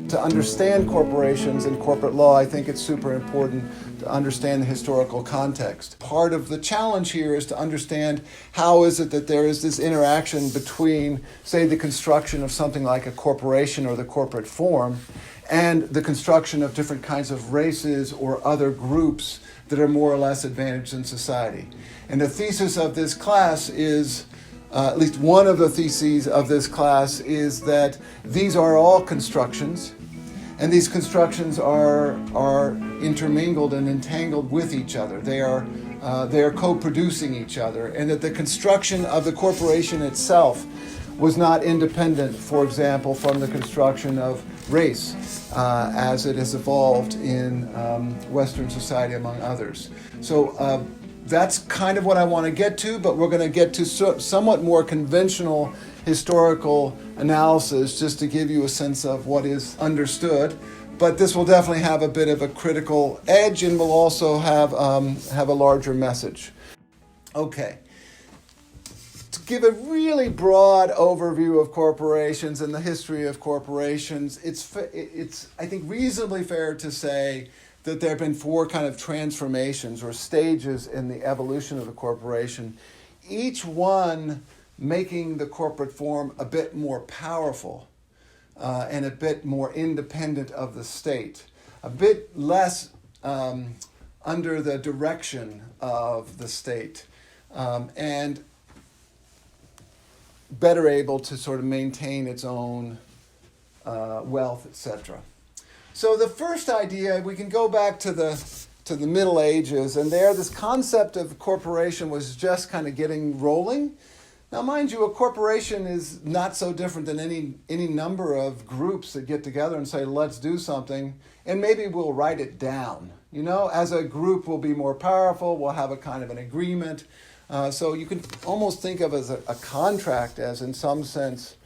To understand corporations and corporate law, I think it's super important to understand the historical context. Part of the challenge here is to understand how is it that there is this interaction between, say, the construction of something like a corporation or the corporate form and the construction of different kinds of races or other groups that are more or less advantaged in society. And the thesis of this class is, at least one of the theses of this class is that these are all constructions, and these constructions are intermingled and entangled with each other. They are co-producing each other, and that the construction of the corporation itself was not independent, for example, from the construction of race as it has evolved in Western society, among others. So that's kind of what I want to get to, but we're going to get to somewhat more conventional historical analysis just to give you a sense of what is understood. But this will definitely have a bit of a critical edge and will also have a larger message. Okay. To give a really broad overview of corporations and the history of corporations, it's I think reasonably fair to say that there have been four kind of transformations or stages in the evolution of the corporation, each one making the corporate form a bit more powerful and a bit more independent of the state, a bit less under the direction of the state, and better able to sort of maintain its own wealth, etc. So the first idea, we can go back to the Middle Ages, and there this concept of corporation was just kind of getting rolling. Now, mind you, a corporation is not so different than any number of groups that get together and say, let's do something, and maybe we'll write it down. You know, as a group, we'll be more powerful, we'll have a kind of an agreement. So you can almost think of as a contract as in some sense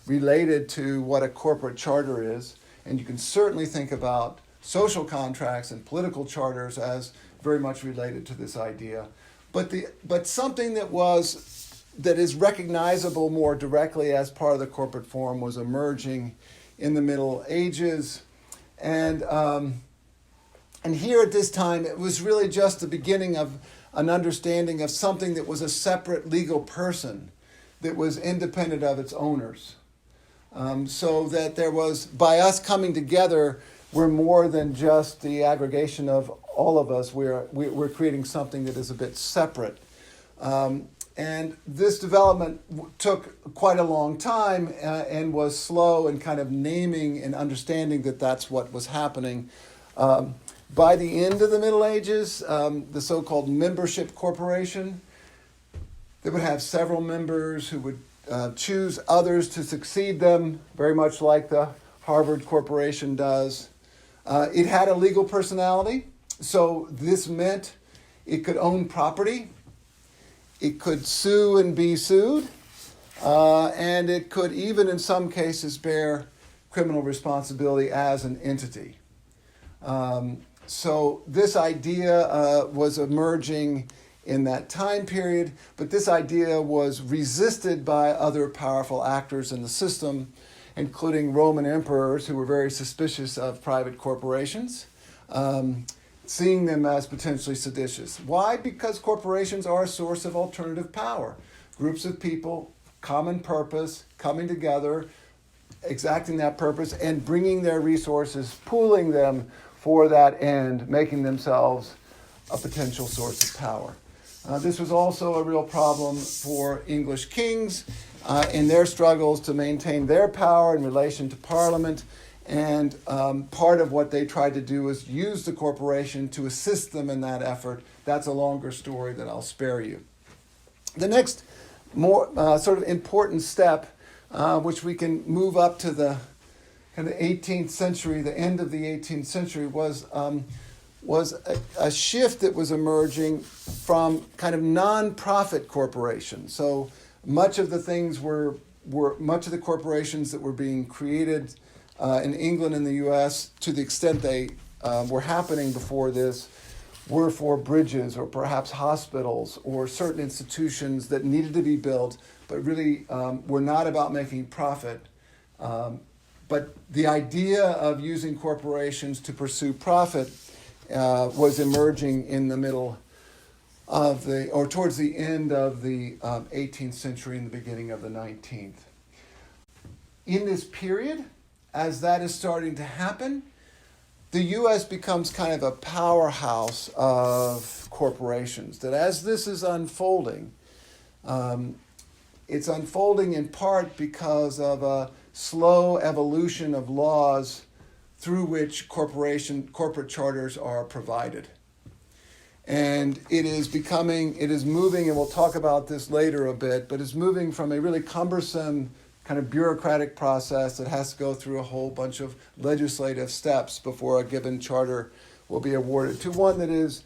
related to what a corporate charter is. And you can certainly think about social contracts and political charters as very much related to this idea. But something that is recognizable more directly as part of the corporate form was emerging in the Middle Ages. And here at this time, it was really just the beginning of an understanding of something that was a separate legal person that was independent of its owners. So that there was, by us coming together, we're more than just the aggregation of all of us. We're creating something that is a bit separate. And this development took quite a long time and was slow in kind of naming and understanding that that's what was happening. By the end of the Middle Ages, the so-called membership corporation, they would have several members who would choose others to succeed them, very much like the Harvard Corporation does. It had a legal personality, so this meant it could own property, it could sue and be sued, and it could even in some cases bear criminal responsibility as an entity. So this idea was emerging in that time period, but this idea was resisted by other powerful actors in the system, including Roman emperors who were very suspicious of private corporations, seeing them as potentially seditious. Why? Because corporations are a source of alternative power. Groups of people, common purpose, coming together, exacting that purpose, and bringing their resources, pooling them for that end, making themselves a potential source of power. This was also a real problem for English kings in their struggles to maintain their power in relation to Parliament. And part of what they tried to do was use the corporation to assist them in that effort. That's a longer story that I'll spare you. The next more sort of important step, which we can move up to the kind of 18th century, the end of the 18th century, was a shift that was emerging from kind of non-profit corporations. So much of the things much of the corporations that were being created in England and the U.S., to the extent they were happening before this, were for bridges or perhaps hospitals or certain institutions that needed to be built, but really were not about making profit. But the idea of using corporations to pursue profit was emerging in the middle of or towards the end of the 18th century and the beginning of the 19th. In this period, as that is starting to happen, the U.S. becomes kind of a powerhouse of corporations. That as this is unfolding, it's unfolding in part because of a slow evolution of laws through which corporate charters are provided. And it is moving, and we'll talk about this later a bit, but it's moving from a really cumbersome kind of bureaucratic process that has to go through a whole bunch of legislative steps before a given charter will be awarded to one that is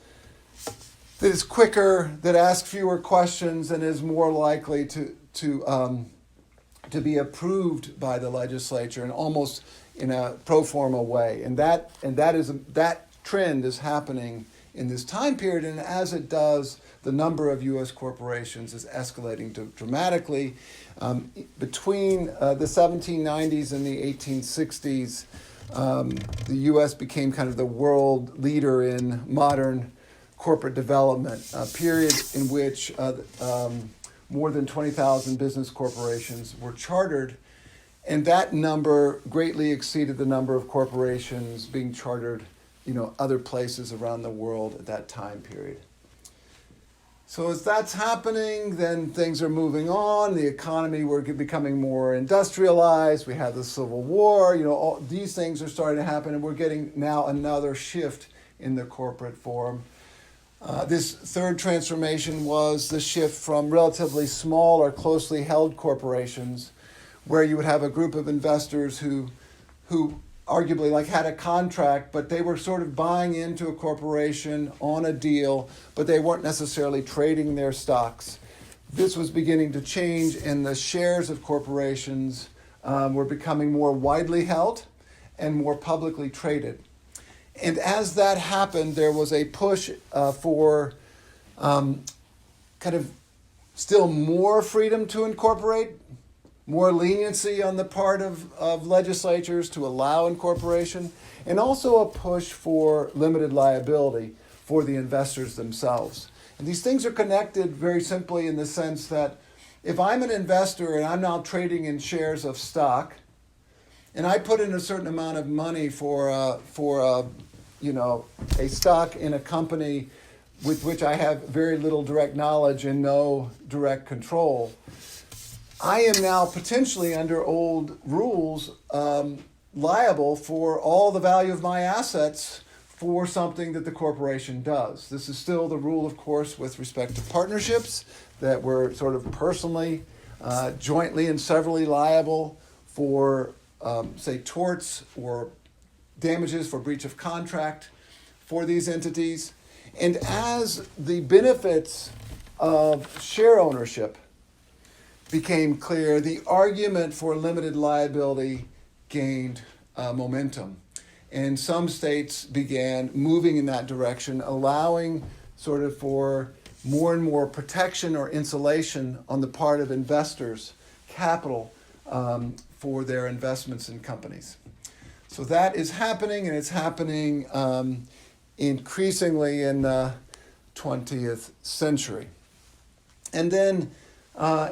quicker, that asks fewer questions, and is more likely to be approved by the legislature and almost in a pro forma way. And that trend is happening in this time period, and as it does, the number of U.S. corporations is escalating dramatically. Between the 1790s and the 1860s, the U.S. became kind of the world leader in modern corporate development, a period in which more than 20,000 business corporations were chartered, and that number greatly exceeded the number of corporations being chartered, other places around the world at that time period. So as that's happening, then things are moving on. The economy, we're becoming more industrialized. We have the Civil War. All these things are starting to happen, and we're getting now another shift in the corporate form. This third transformation was the shift from relatively small or closely held corporations, where you would have a group of investors who arguably had a contract, but they were sort of buying into a corporation on a deal, but they weren't necessarily trading their stocks. This was beginning to change, and the shares of corporations were becoming more widely held and more publicly traded. And as that happened, there was a push for kind of still more freedom to incorporate, more leniency on the part of legislatures to allow incorporation, and also a push for limited liability for the investors themselves. And these things are connected very simply in the sense that if I'm an investor and I'm now trading in shares of stock, and I put in a certain amount of money for a stock in a company with which I have very little direct knowledge and no direct control, I am now potentially under old rules liable for all the value of my assets for something that the corporation does. This is still the rule, of course, with respect to partnerships, that we're sort of personally, jointly and severally liable for, say, torts or damages for breach of contract for these entities. And as the benefits of share ownership became clear, the argument for limited liability gained momentum. And some states began moving in that direction, allowing sort of for more and more protection or insulation on the part of investors, capital, for their investments in companies. So that is happening, and it's happening increasingly in the 20th century. And then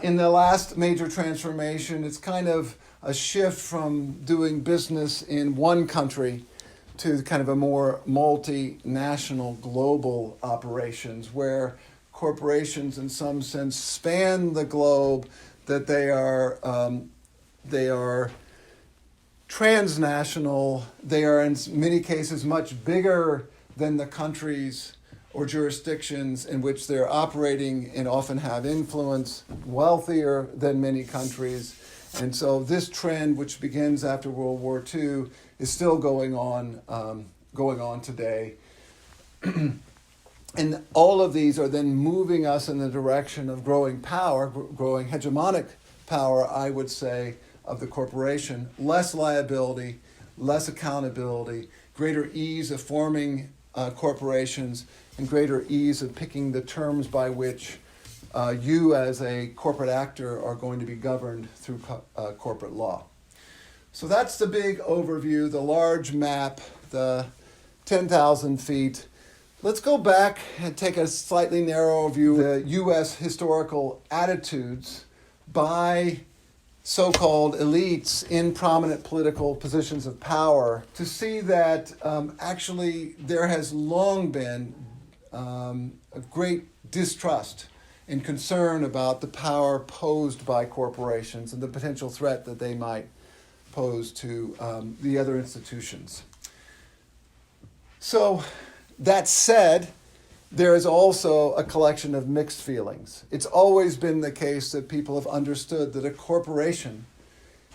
in the last major transformation, it's kind of a shift from doing business in one country to kind of a more multinational global operations, where corporations in some sense span the globe, that they are transnational, they are in many cases much bigger than the countries or jurisdictions in which they're operating, and often have influence, wealthier than many countries. And so this trend, which begins after World War II, is still going on today. And all of these are then moving us in the direction of growing power, growing hegemonic power, I would say, of the corporation, less liability, less accountability, greater ease of forming corporations and greater ease of picking the terms by which you as a corporate actor are going to be governed through corporate law. So that's the big overview, the large map, the 10,000 feet. Let's go back and take a slightly narrower view of the U.S. historical attitudes by so-called elites in prominent political positions of power to see that actually there has long been a great distrust and concern about the power posed by corporations and the potential threat that they might pose to the other institutions. So that said, there is also a collection of mixed feelings. It's always been the case that people have understood that a corporation,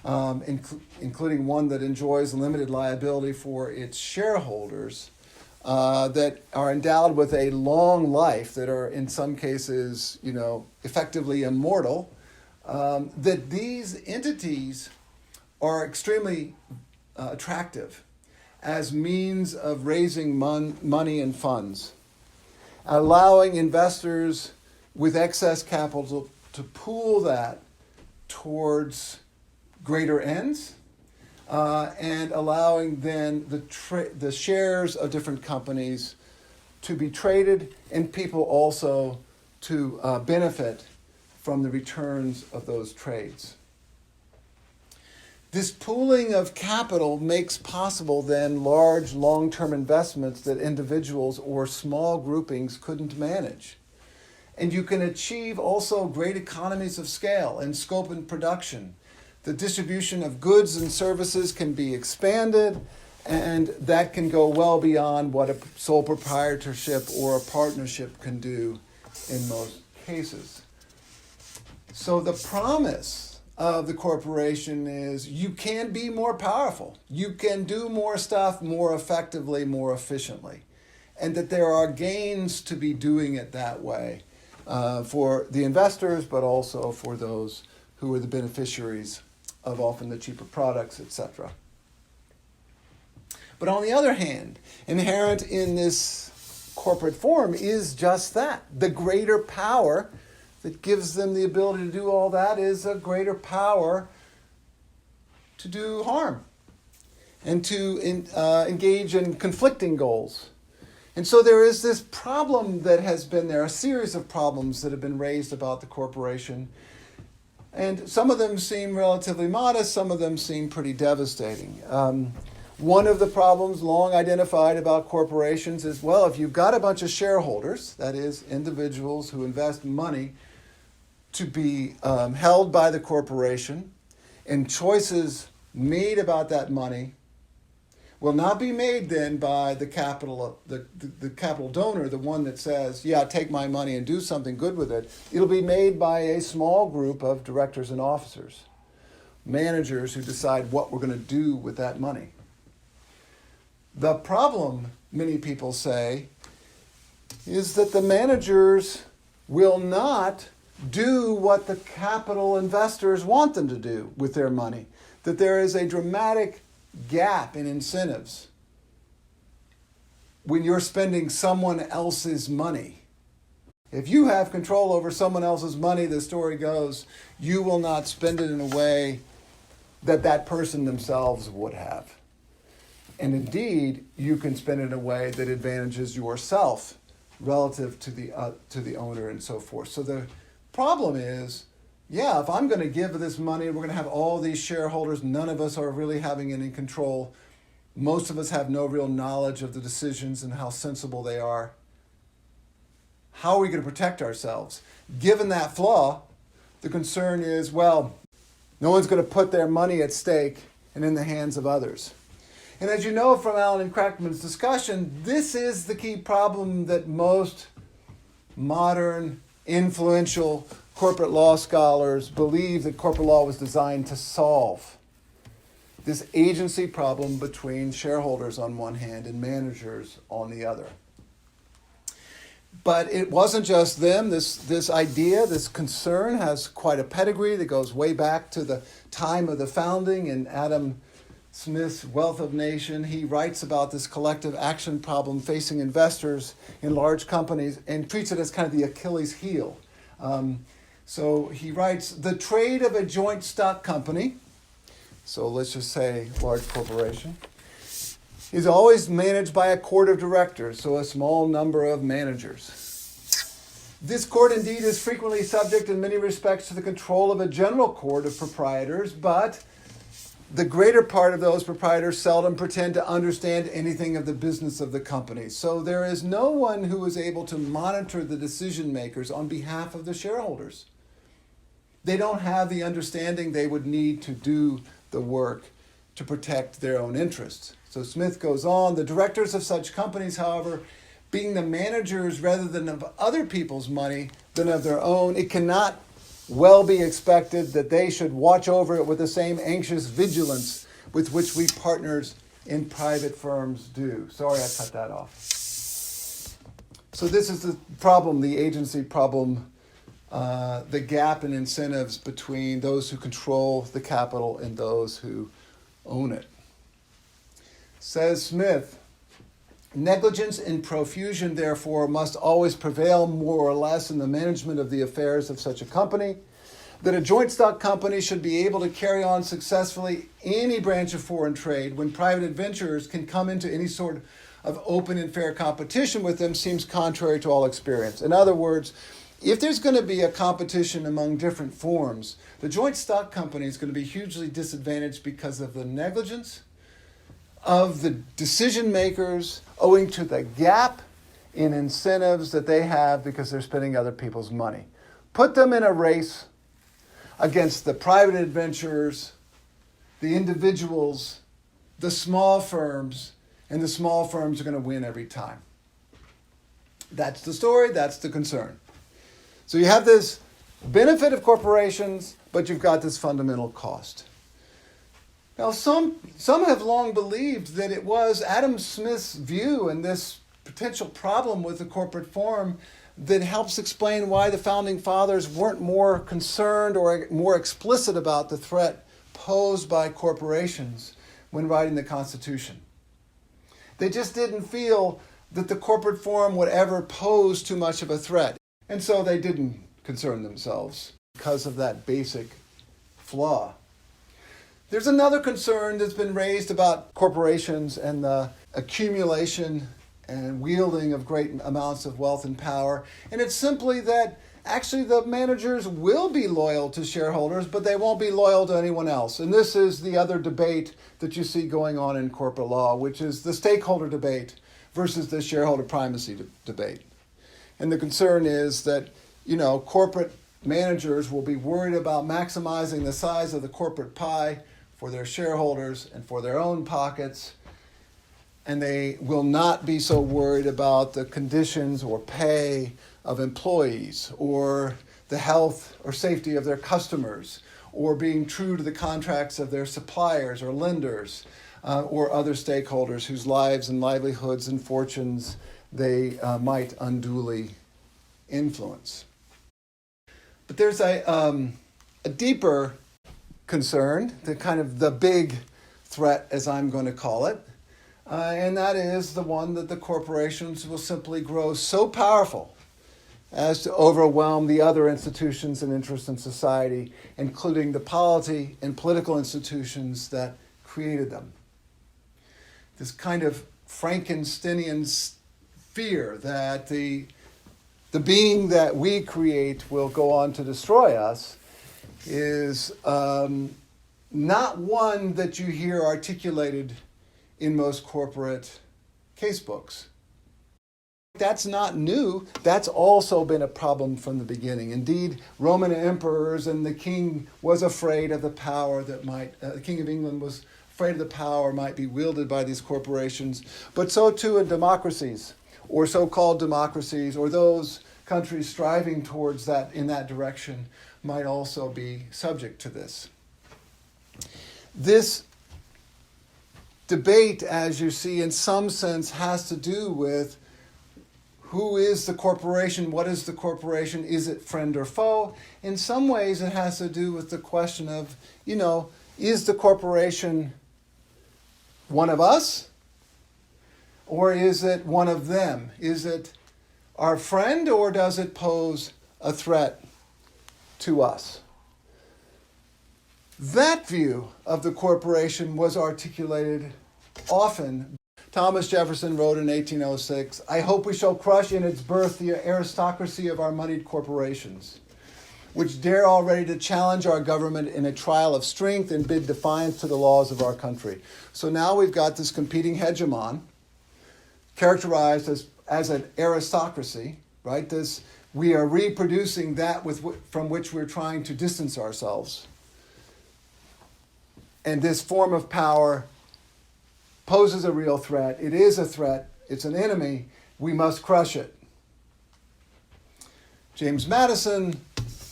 including one that enjoys limited liability for its shareholders, that are endowed with a long life, that are in some cases, effectively immortal, that these entities are extremely attractive as means of raising money and funds, allowing investors with excess capital to pool that towards greater ends, and allowing then the shares of different companies to be traded and people also to benefit from the returns of those trades. This pooling of capital makes possible then large long-term investments that individuals or small groupings couldn't manage. And you can achieve also great economies of scale and scope and production. The distribution of goods and services can be expanded, and that can go well beyond what a sole proprietorship or a partnership can do in most cases. So the promise of the corporation is you can be more powerful. You can do more stuff more effectively, more efficiently. And that there are gains to be doing it that way for the investors, but also for those who are the beneficiaries of often the cheaper products, etc. But on the other hand, inherent in this corporate form is just that. The greater power that gives them the ability to do all that is a greater power to do harm and to engage in conflicting goals. And so there is this problem that has been there, a series of problems that have been raised about the corporation. And some of them seem relatively modest, some of them seem pretty devastating. One of the problems long identified about corporations is, well, if you've got a bunch of shareholders, that is, individuals who invest money to be held by the corporation, and choices made about that money will not be made then by the capital donor, the one that says, yeah, take my money and do something good with it. It'll be made by a small group of directors and officers, managers who decide what we're going to do with that money. The problem, many people say, is that the managers will not do what the capital investors want them to do with their money, that there is a dramatic gap in incentives when you're spending someone else's money. If you have control over someone else's money, the story goes, you will not spend it in a way that that person themselves would have. And indeed, you can spend it in a way that advantages yourself relative to the owner and so forth. So the problem is, yeah, if I'm going to give this money, we're going to have all these shareholders. None of us are really having any control. Most of us have no real knowledge of the decisions and how sensible they are. How are we going to protect ourselves? Given that flaw, the concern is, well, no one's going to put their money at stake and in the hands of others. And as you know from Alan and Crackman's discussion, this is the key problem that most modern, influential corporate law scholars believe that corporate law was designed to solve. This agency problem between shareholders on one hand and managers on the other. But it wasn't just them. This idea, this concern has quite a pedigree that goes way back to the time of the founding in Adam Smith's Wealth of Nation, he writes about this collective action problem facing investors in large companies and treats it as kind of the Achilles heel. So he writes, the trade of a joint stock company, so let's just say large corporation, is always managed by a court of directors, so a small number of managers. This court indeed is frequently subject in many respects to the control of a general court of proprietors, but the greater part of those proprietors seldom pretend to understand anything of the business of the company. So there is no one who is able to monitor the decision makers on behalf of the shareholders. They don't have the understanding they would need to do the work to protect their own interests. So Smith goes on, the directors of such companies, however, being the managers rather than of other people's money than of their own, it cannot well be expected that they should watch over it with the same anxious vigilance with which we partners in private firms do. Sorry, I cut that off. So this is the problem, the agency problem, the gap in incentives between those who control the capital and those who own it. Says Smith, negligence and profusion, therefore, must always prevail more or less in the management of the affairs of such a company, that a joint stock company should be able to carry on successfully any branch of foreign trade when private adventurers can come into any sort of open and fair competition with them seems contrary to all experience. In other words, if there's going to be a competition among different forms, the joint stock company is going to be hugely disadvantaged because of the negligence of the decision makers owing to the gap in incentives that they have because they're spending other people's money. Put them in a race against the private adventurers, the individuals, the small firms, and the small firms are going to win every time. That's the story, that's the concern. So you have this benefit of corporations, but you've got this fundamental cost. Now, some have long believed that it was Adam Smith's view and this potential problem with the corporate form that helps explain why the Founding Fathers weren't more concerned or more explicit about the threat posed by corporations when writing the Constitution. They just didn't feel that the corporate form would ever pose too much of a threat. And so they didn't concern themselves because of that basic flaw. There's another concern that's been raised about corporations and the accumulation and wielding of great amounts of wealth and power. And it's simply that actually the managers will be loyal to shareholders, but they won't be loyal to anyone else. And this is the other debate that you see going on in corporate law, which is the stakeholder debate versus the shareholder primacy debate. And the concern is that, corporate managers will be worried about maximizing the size of the corporate pie for their shareholders and for their own pockets, and they will not be so worried about the conditions or pay of employees or the health or safety of their customers or being true to the contracts of their suppliers or lenders or other stakeholders whose lives and livelihoods and fortunes they might unduly influence. But there's a deeper concern, the big threat, as I'm going to call it, and that is the one that the corporations will simply grow so powerful as to overwhelm the other institutions and interests in society, including the polity and political institutions that created them. This kind of Frankensteinian fear that the being that we create will go on to destroy us is not one that you hear articulated in most corporate casebooks. That's not new. That's also been a problem from the beginning. Indeed, Roman emperors and the king was afraid of the power that the King of England was afraid of the power might be wielded by these corporations. But so too in democracies, or so-called democracies, or those countries striving towards that in that direction might also be subject to this. This debate, as you see, in some sense has to do with who is the corporation, what is the corporation, is it friend or foe? In some ways it has to do with the question of, is the corporation one of us? Or is it one of them? Is it our friend, or does it pose a threat to us? That view of the corporation was articulated often. Thomas Jefferson wrote in 1806, "I hope we shall crush in its birth the aristocracy of our moneyed corporations, which dare already to challenge our government in a trial of strength and bid defiance to the laws of our country." So now we've got this competing hegemon, characterized as an aristocracy, right? We are reproducing that from which we're trying to distance ourselves. And this form of power poses a real threat. It is a threat. It's an enemy. We must crush it. James Madison,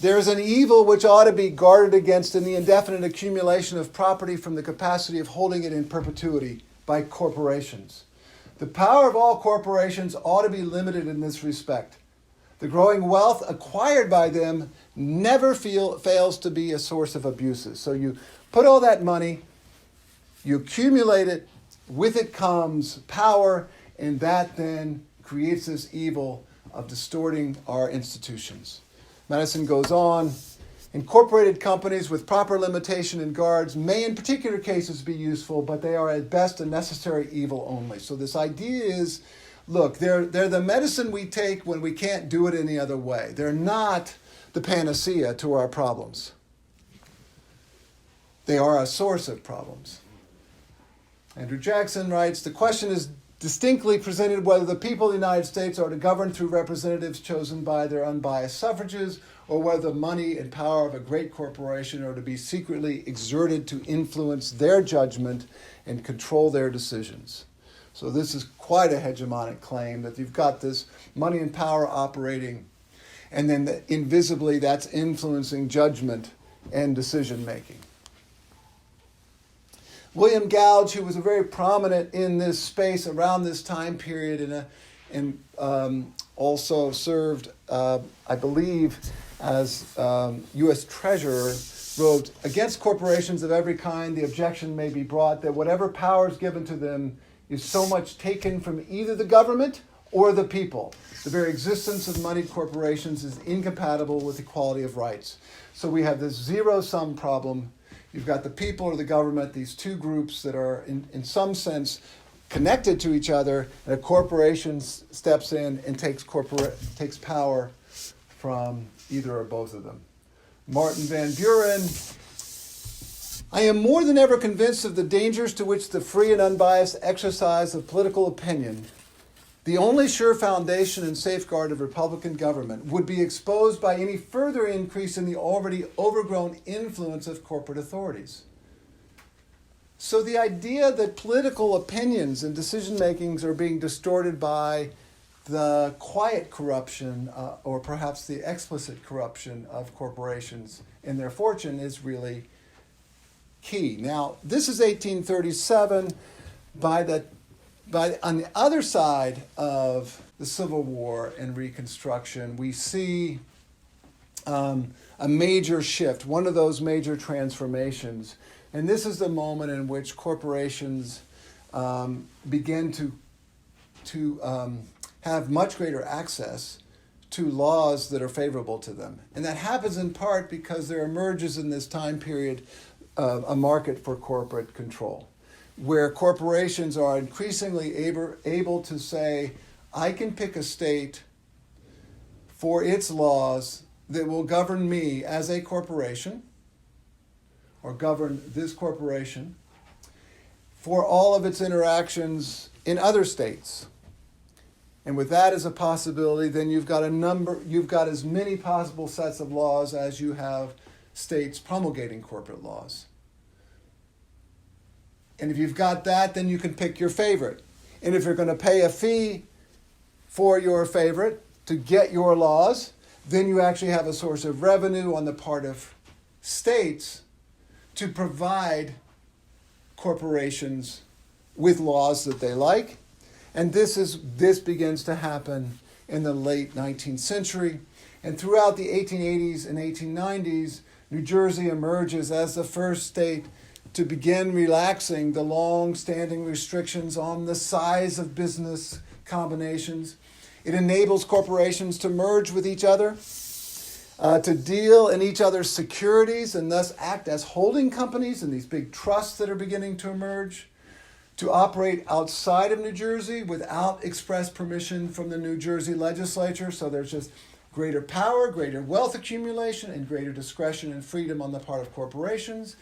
"There is an evil which ought to be guarded against in the indefinite accumulation of property from the capacity of holding it in perpetuity by corporations. The power of all corporations ought to be limited in this respect. The growing wealth acquired by them never fails to be a source of abuses." So you put all that money, you accumulate it, with it comes power, and that then creates this evil of distorting our institutions. Madison goes on, "Incorporated companies with proper limitation and guards may in particular cases be useful, but they are at best a necessary evil only." So this idea is, look, they're the medicine we take when we can't do it any other way. They're not the panacea to our problems. They are a source of problems. Andrew Jackson writes, "The question is distinctly presented whether the people of the United States are to govern through representatives chosen by their unbiased suffrages, or whether the money and power of a great corporation are to be secretly exerted to influence their judgment and control their decisions." So this is quite a hegemonic claim, that you've got this money and power operating, and then invisibly that's influencing judgment and decision making. William Gouge, who was very prominent in this space around this time period and also served, I believe, as U.S. Treasurer, wrote, "Against corporations of every kind, the objection may be brought that whatever power is given to them is so much taken from either the government or the people. The very existence of moneyed corporations is incompatible with equality of rights." So we have this zero-sum problem. You've got the people or the government, these two groups that are in some sense connected to each other, and a corporation steps in and takes power from either or both of them. Martin Van Buren, "I am more than ever convinced of the dangers to which the free and unbiased exercise of political opinion, the only sure foundation and safeguard of Republican government, would be exposed by any further increase in the already overgrown influence of corporate authorities." So the idea that political opinions and decision-makings are being distorted by the quiet corruption or perhaps the explicit corruption of corporations in their fortune is really key. Now, this is 1837. On the other side of the Civil War and Reconstruction, we see a major shift, one of those major transformations. And this is the moment in which corporations begin to have much greater access to laws that are favorable to them. And that happens in part because there emerges in this time period a market for corporate control, where corporations are increasingly able to say, I can pick a state for its laws that will govern me as a corporation, or govern this corporation, for all of its interactions in other states. And with that as a possibility, then you've got as many possible sets of laws as you have states promulgating corporate laws. And if you've got that, then you can pick your favorite. And if you're going to pay a fee for your favorite to get your laws, then you actually have a source of revenue on the part of states to provide corporations with laws that they like. And this begins to happen in the late 19th century. And throughout the 1880s and 1890s, New Jersey emerges as the first state to begin relaxing the long-standing restrictions on the size of business combinations. It enables corporations to merge with each other, to deal in each other's securities and thus act as holding companies in these big trusts that are beginning to emerge, to operate outside of New Jersey without express permission from the New Jersey legislature. So there's just greater power, greater wealth accumulation, and greater discretion and freedom on the part of corporations.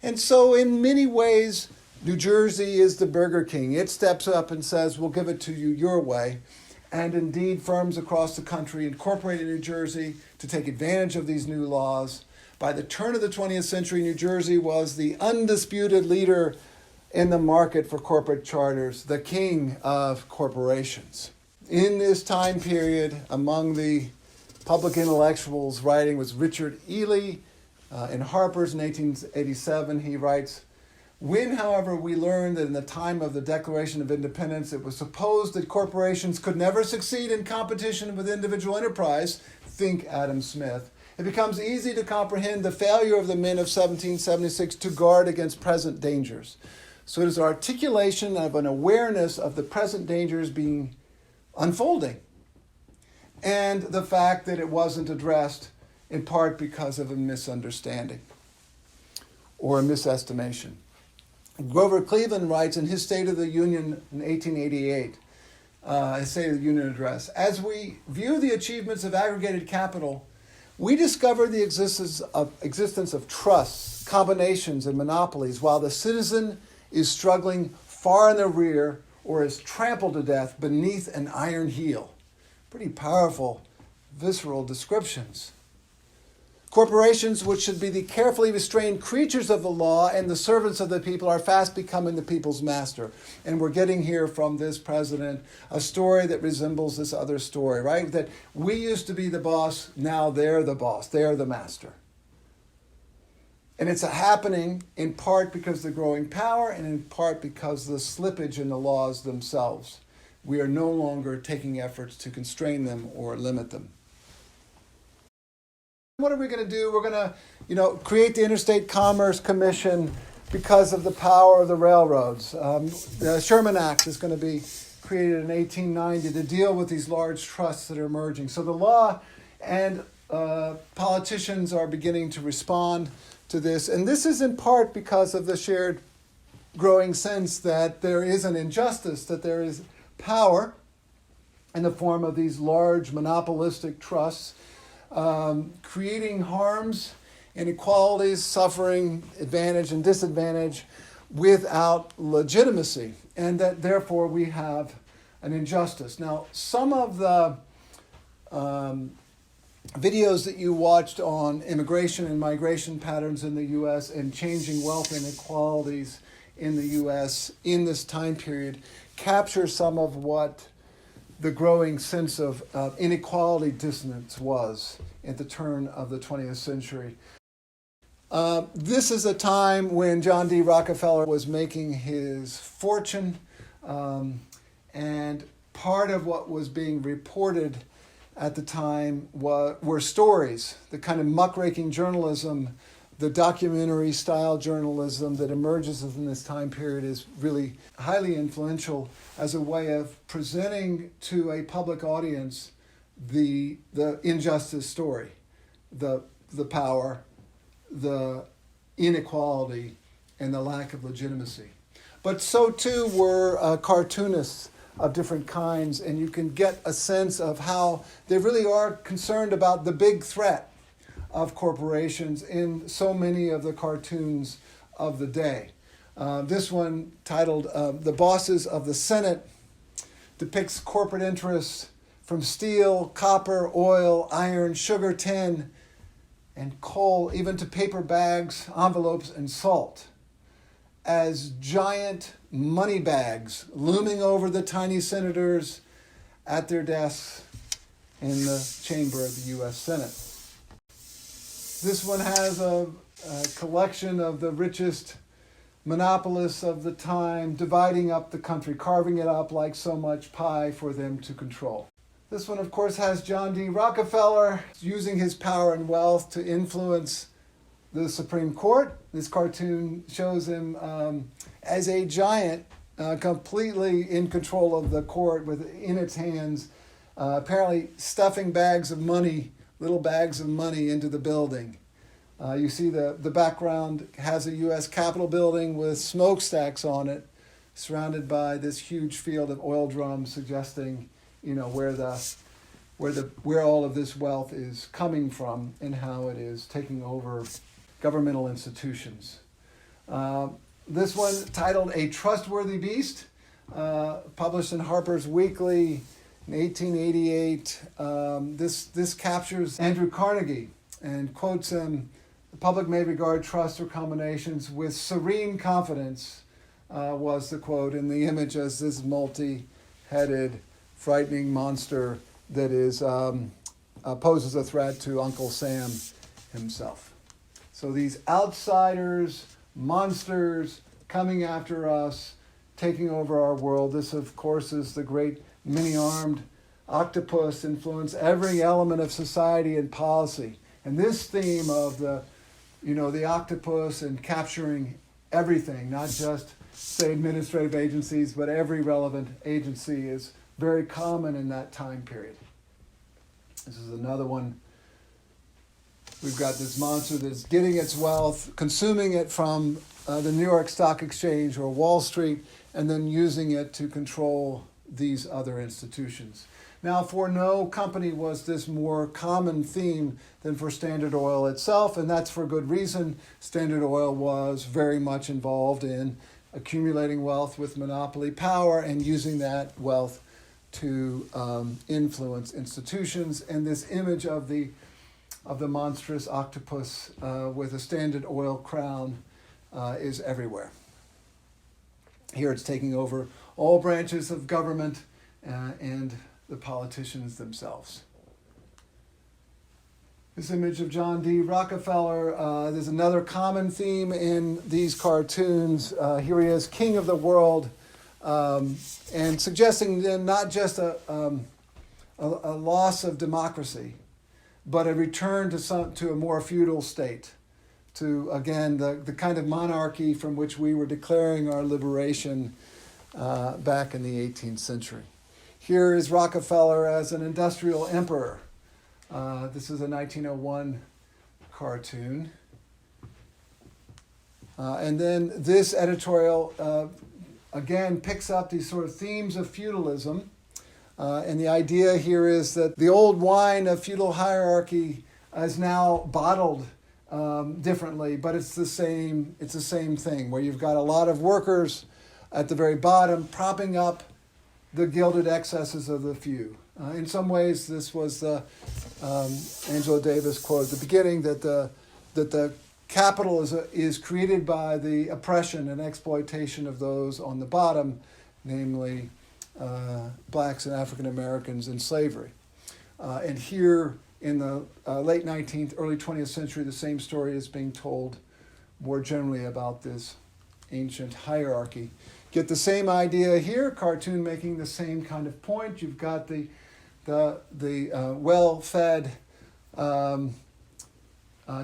And so in many ways, New Jersey is the Burger King. It steps up and says, we'll give it to you your way. And indeed, firms across the country incorporated New Jersey to take advantage of these new laws. By the turn of the 20th century, New Jersey was the undisputed leader in the market for corporate charters, the king of corporations. In this time period, among the public intellectuals writing was Richard Ely. In Harper's in 1887, he writes, "When, however, we learned that in the time of the Declaration of Independence, it was supposed that corporations could never succeed in competition with individual enterprise," think Adam Smith, "it becomes easy to comprehend the failure of the men of 1776 to guard against present dangers." So it is articulation of an awareness of the present dangers being unfolding, and the fact that it wasn't addressed in part because of a misunderstanding or a misestimation. Grover Cleveland writes in his State of the Union in 1888, his State of the Union address, "As we view the achievements of aggregated capital, we discover the existence of trusts, combinations, and monopolies, while the citizen is struggling far in the rear or is trampled to death beneath an iron heel." Pretty powerful, visceral descriptions. Corporations, which should be the carefully restrained creatures of the law and the servants of the people, are fast becoming the people's master. And we're getting here from this president a story that resembles this other story, right? That we used to be the boss, now they're the boss, they're the master. And it's happening in part because of the growing power and in part because of the slippage in the laws themselves. We are no longer taking efforts to constrain them or limit them. What are we going to do? We're going to, create the Interstate Commerce Commission because of the power of the railroads. The Sherman Act is going to be created in 1890 to deal with these large trusts that are emerging. So the law and politicians are beginning to respond to this. And this is in part because of the shared growing sense that there is an injustice, that there is power in the form of these large monopolistic trusts, creating harms, inequalities, suffering, advantage, and disadvantage without legitimacy, and that therefore we have an injustice. Now, some of the videos that you watched on immigration and migration patterns in the U.S. and changing wealth inequalities in the U.S. in this time period capture some of what the growing sense of inequality dissonance was at the turn of the 20th century. This is a time when John D. Rockefeller was making his fortune, and part of what was being reported at the time were stories, the kind of muckraking journalism, the documentary-style journalism that emerges in this time period is really highly influential as a way of presenting to a public audience the injustice story, the power, the inequality, and the lack of legitimacy. But so too were cartoonists of different kinds, and you can get a sense of how they really are concerned about the big threat of corporations in so many of the cartoons of the day. This one, titled "The Bosses of the Senate," depicts corporate interests from steel, copper, oil, iron, sugar, tin, and coal, even to paper bags, envelopes, and salt, as giant money bags looming over the tiny senators at their desks in the chamber of the U.S. Senate. This one has a collection of the richest monopolists of the time dividing up the country, carving it up like so much pie for them to control. This one, of course, has John D. Rockefeller using his power and wealth to influence the Supreme Court. This cartoon shows him as a giant, completely in control of the court, with in its hands, apparently stuffing bags of money, little bags of money, into the building. You see the background has a U.S. Capitol building with smokestacks on it, surrounded by this huge field of oil drums, suggesting, where all of this wealth is coming from and how it is taking over governmental institutions. This one, titled "A Trustworthy Beast," published in Harper's Weekly in 1888. This captures Andrew Carnegie and quotes him: "The public may regard trusts or combinations with serene confidence," was the quote, in the image as this multi-headed, frightening monster that is poses a threat to Uncle Sam himself. So these outsiders, monsters coming after us, taking over our world. This, of course, is the great many-armed octopus influence every element of society and policy. And this theme of the octopus and capturing everything, not just, say, administrative agencies, but every relevant agency, is very common in that time period. This is another one. We've got this monster that's getting its wealth, consuming it from the New York Stock Exchange or Wall Street, and then using it to control these other institutions. Now, for no company was this more common theme than for Standard Oil itself, and that's for good reason. Standard Oil was very much involved in accumulating wealth with monopoly power and using that wealth to influence institutions. And this image of the monstrous octopus with a Standard Oil crown is everywhere. Here it's taking over all branches of government and the politicians themselves. This image of John D. Rockefeller, there's another common theme in these cartoons. Here he is, king of the world, and suggesting then not just a loss of democracy, but a return to a more feudal state, to, again, the kind of monarchy from which we were declaring our liberation back in the 18th century. Here is Rockefeller as an industrial emperor. This is a 1901 cartoon. And then this editorial, again, picks up these sort of themes of feudalism. And the idea here is that the old wine of feudal hierarchy is now bottled differently, but it's the same thing, where you've got a lot of workers at the very bottom propping up the gilded excesses of the few. In some ways, this was the Angela Davis quote at the beginning, that the capital is created by the oppression and exploitation of those on the bottom, namely blacks and African Americans in slavery. And here in the late 19th, early 20th century, the same story is being told more generally about this ancient hierarchy. Get the same idea here, cartoon making the same kind of point. You've got the well-fed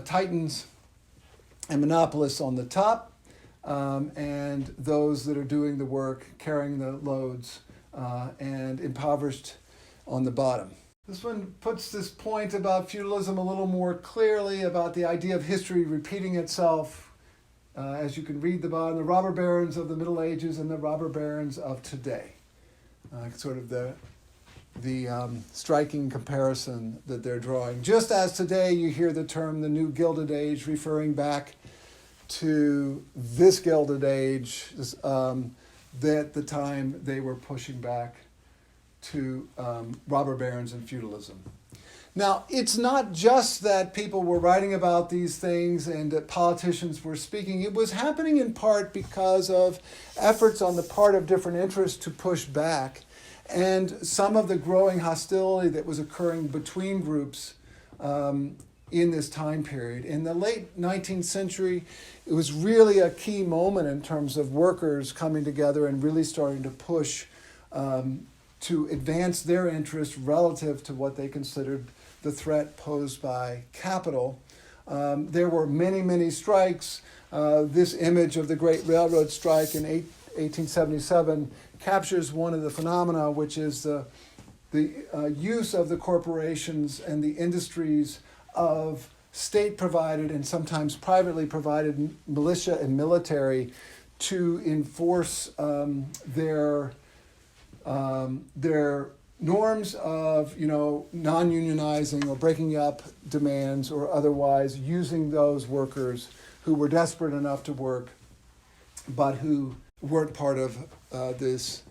titans and monopolists on the top, and those that are doing the work, carrying the loads, and impoverished on the bottom. This one puts this point about feudalism a little more clearly, about the idea of history repeating itself. As you can read the bottom, the robber barons of the Middle Ages and the robber barons of today. Sort of the striking comparison that they're drawing. Just as today you hear the term the New Gilded Age, referring back to this Gilded Age, that the time they were pushing back to robber barons and feudalism. Now, it's not just that people were writing about these things and that politicians were speaking. It was happening in part because of efforts on the part of different interests to push back, and some of the growing hostility that was occurring between groups in this time period. In the late 19th century, it was really a key moment in terms of workers coming together and really starting to push to advance their interests relative to what they considered the threat posed by capital. There were many, many strikes. This image of the Great Railroad Strike in 1877 captures one of the phenomena, which is the use of the corporations and the industries of state-provided and sometimes privately provided militia and military to enforce their norms of, non-unionizing or breaking up demands, or otherwise using those workers who were desperate enough to work but who weren't part of this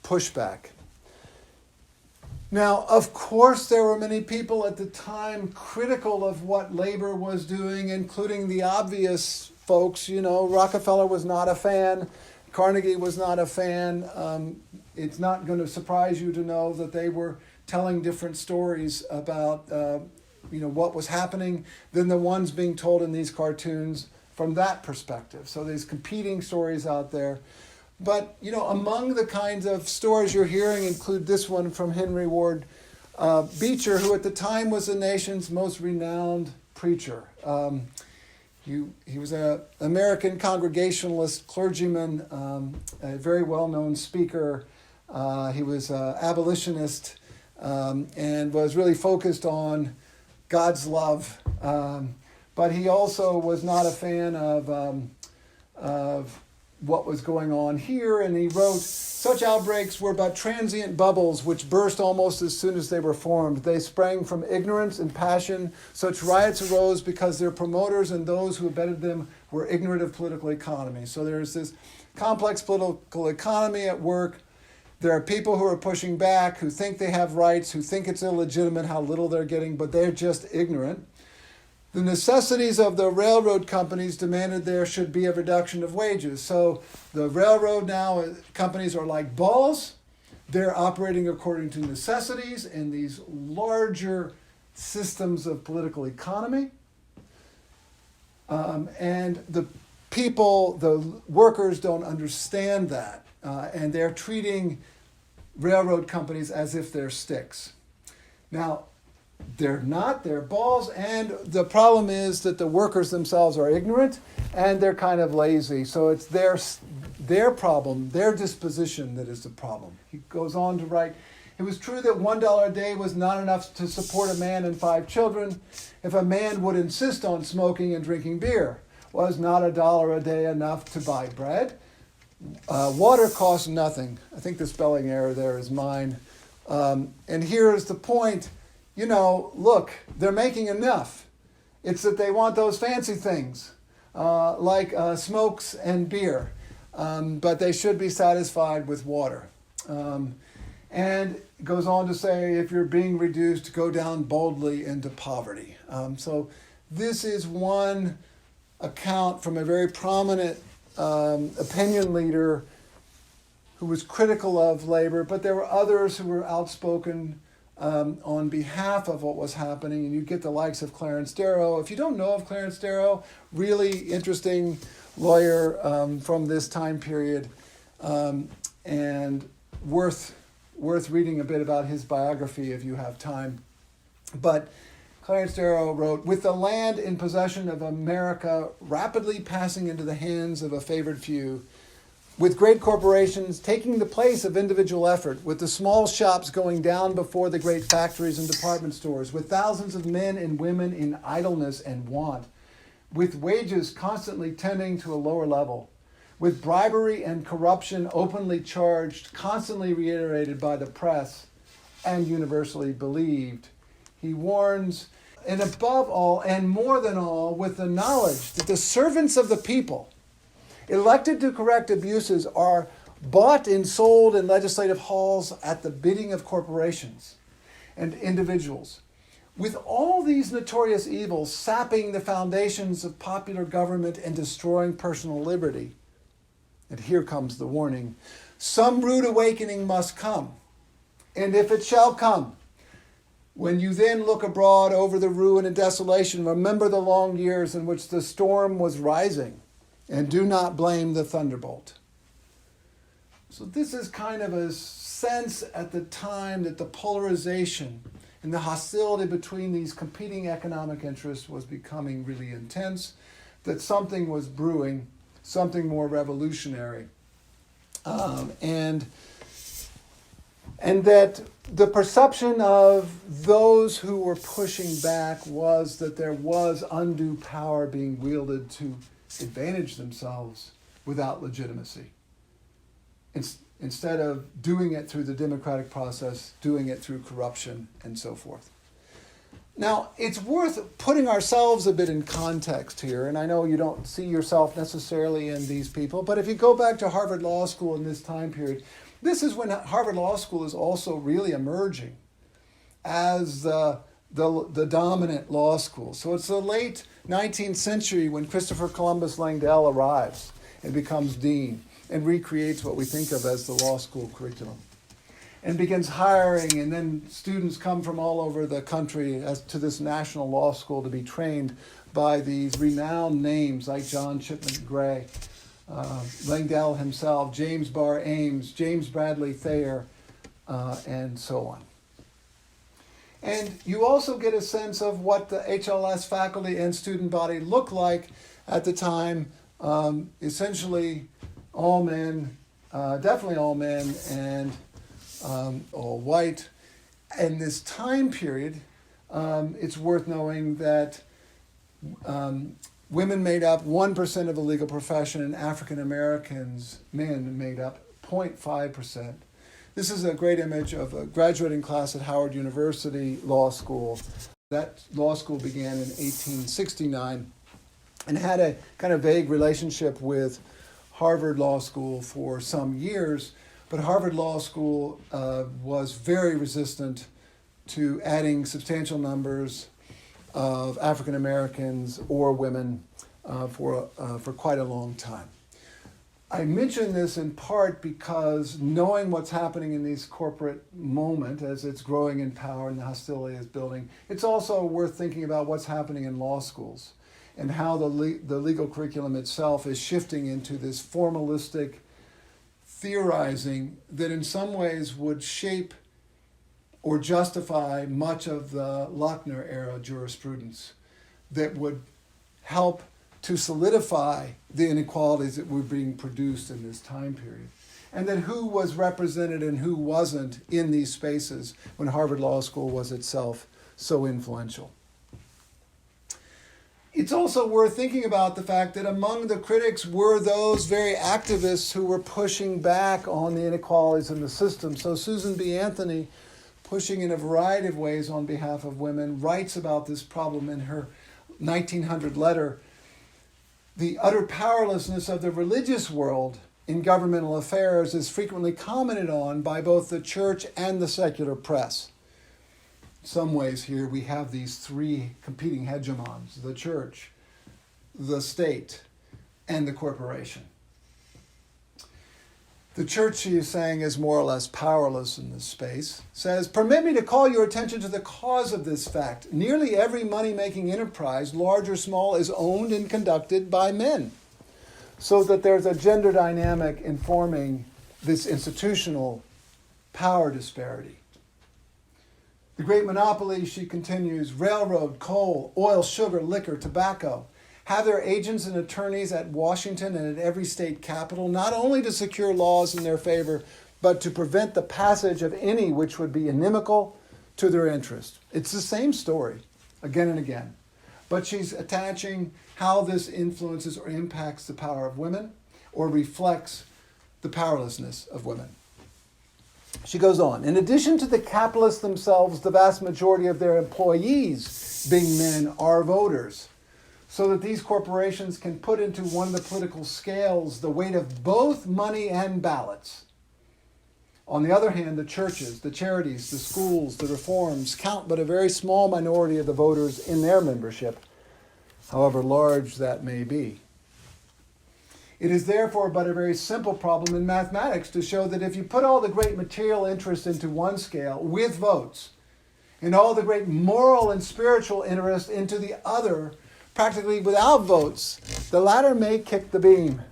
pushback. Now, of course, there were many people at the time critical of what labor was doing, including the obvious folks. Rockefeller was not a fan. Carnegie was not a fan. It's not going to surprise you to know that they were telling different stories about what was happening than the ones being told in these cartoons from that perspective. So there's competing stories out there. But, among the kinds of stories you're hearing include this one from Henry Ward Beecher, who at the time was the nation's most renowned preacher. He was an American Congregationalist clergyman, a very well-known speaker. He was an abolitionist and was really focused on God's love. But he also was not a fan of what was going on here, and he wrote, "Such outbreaks were but transient bubbles which burst almost as soon as they were formed. They sprang from ignorance and passion. Such riots arose because their promoters and those who abetted them were ignorant of political economy." So there's this complex political economy at work. There are people who are pushing back, who think they have rights, who think it's illegitimate how little they're getting, but they're just ignorant. The necessities of the railroad companies demanded there should be a reduction of wages. So the railroad companies are like balls. They're operating according to necessities in these larger systems of political economy. And the workers don't understand that. And they're treating railroad companies as if they're sticks. Now, they're not, they're balls, and the problem is that the workers themselves are ignorant and they're kind of lazy. So it's their problem, their disposition that is the problem. He goes on to write, "It was true that $1 a day was not enough to support a man and 5 children. If a man would insist on smoking and drinking beer, was not $1 a day enough to buy bread? Water costs nothing." I think the spelling error there is mine. And here is the point. Look, they're making enough. It's that they want those fancy things, like smokes and beer, but they should be satisfied with water. And it goes on to say, if you're being reduced, go down boldly into poverty. So this is one account from a very prominent opinion leader who was critical of labor, but there were others who were outspoken on behalf of what was happening, and you get the likes of Clarence Darrow. If you don't know of Clarence Darrow, really interesting lawyer from this time period, and worth reading a bit about his biography if you have time. But Clarence Darrow wrote, "With the land in possession of America rapidly passing into the hands of a favored few, with great corporations taking the place of individual effort, with the small shops going down before the great factories and department stores, with thousands of men and women in idleness and want, with wages constantly tending to a lower level, with bribery and corruption openly charged, constantly reiterated by the press, and universally believed," he warns, "and above all, and more than all, with the knowledge that the servants of the people, elected to correct abuses, are bought and sold in legislative halls at the bidding of corporations and individuals. With all these notorious evils sapping the foundations of popular government and destroying personal liberty." And here comes the warning. "Some rude awakening must come, and if it shall come, when you then look abroad over the ruin and desolation, remember the long years in which the storm was rising, and do not blame the thunderbolt." So this is kind of a sense at the time that the polarization and the hostility between these competing economic interests was becoming really intense, that something was brewing, something more revolutionary. And that the perception of those who were pushing back was that there was undue power being wielded to advantage themselves without legitimacy. Instead of doing it through the democratic process, doing it through corruption and so forth. Now, it's worth putting ourselves a bit in context here, and I know you don't see yourself necessarily in these people, but if you go back to Harvard Law School in this time period, this is when Harvard Law School is also really emerging as the dominant law school. So it's the late 19th century when Christopher Columbus Langdell arrives and becomes dean and recreates what we think of as the law school curriculum, and begins hiring, and then students come from all over the country to this national law school to be trained by these renowned names like John Chipman Gray, Langdell himself, James Barr Ames, James Bradley Thayer, and so on. And you also get a sense of what the HLS faculty and student body looked like at the time. Essentially all men, definitely all men, and all white. In this time period, it's worth knowing that women made up 1% of the legal profession, and African Americans, men, made up 0.5%. This is a great image of a graduating class at Howard University Law School. That law school began in 1869 and had a kind of vague relationship with Harvard Law School for some years, but Harvard Law School was very resistant to adding substantial numbers of African Americans or women for quite a long time. I mention this in part because knowing what's happening in this corporate moment as it's growing in power and the hostility is building, it's also worth thinking about what's happening in law schools and how the legal curriculum itself is shifting into this formalistic theorizing that in some ways would shape or justify much of the Lochner era jurisprudence that would help to solidify the inequalities that were being produced in this time period, and that who was represented and who wasn't in these spaces when Harvard Law School was itself so influential. It's also worth thinking about the fact that among the critics were those very activists who were pushing back on the inequalities in the system. So Susan B. Anthony, pushing in a variety of ways on behalf of women, writes about this problem in her 1900 letter. The utter powerlessness of the religious world in governmental affairs is frequently commented on by both the church and the secular press. In some ways here we have these three competing hegemons: the church, the state, and the corporation. The church, she is saying, is more or less powerless in this space. Says, "Permit me to call your attention to the cause of this fact. Nearly every money-making enterprise, large or small, is owned and conducted by men." So that there's a gender dynamic informing this institutional power disparity. The great monopoly, she continues, railroad, coal, oil, sugar, liquor, tobacco, have their agents and attorneys at Washington and at every state capital, not only to secure laws in their favor, but to prevent the passage of any which would be inimical to their interest. It's the same story again and again, but she's attaching how this influences or impacts the power of women or reflects the powerlessness of women. She goes on, in addition to the capitalists themselves, the vast majority of their employees, being men, are voters, so that these corporations can put into one of the political scales the weight of both money and ballots. On the other hand, the churches, the charities, the schools, the reforms count but a very small minority of the voters in their membership, however large that may be. It is therefore but a very simple problem in mathematics to show that if you put all the great material interest into one scale with votes, and all the great moral and spiritual interest into the other, practically without votes, the latter may kick the beam,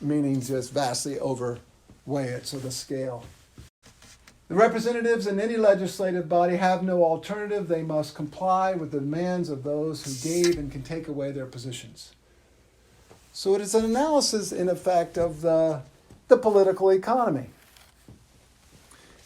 meaning just vastly overweigh it, so the scale The representatives in any legislative body have no alternative. They must comply with the demands of those who gave and can take away their positions. So it is an analysis, in effect, of the political economy.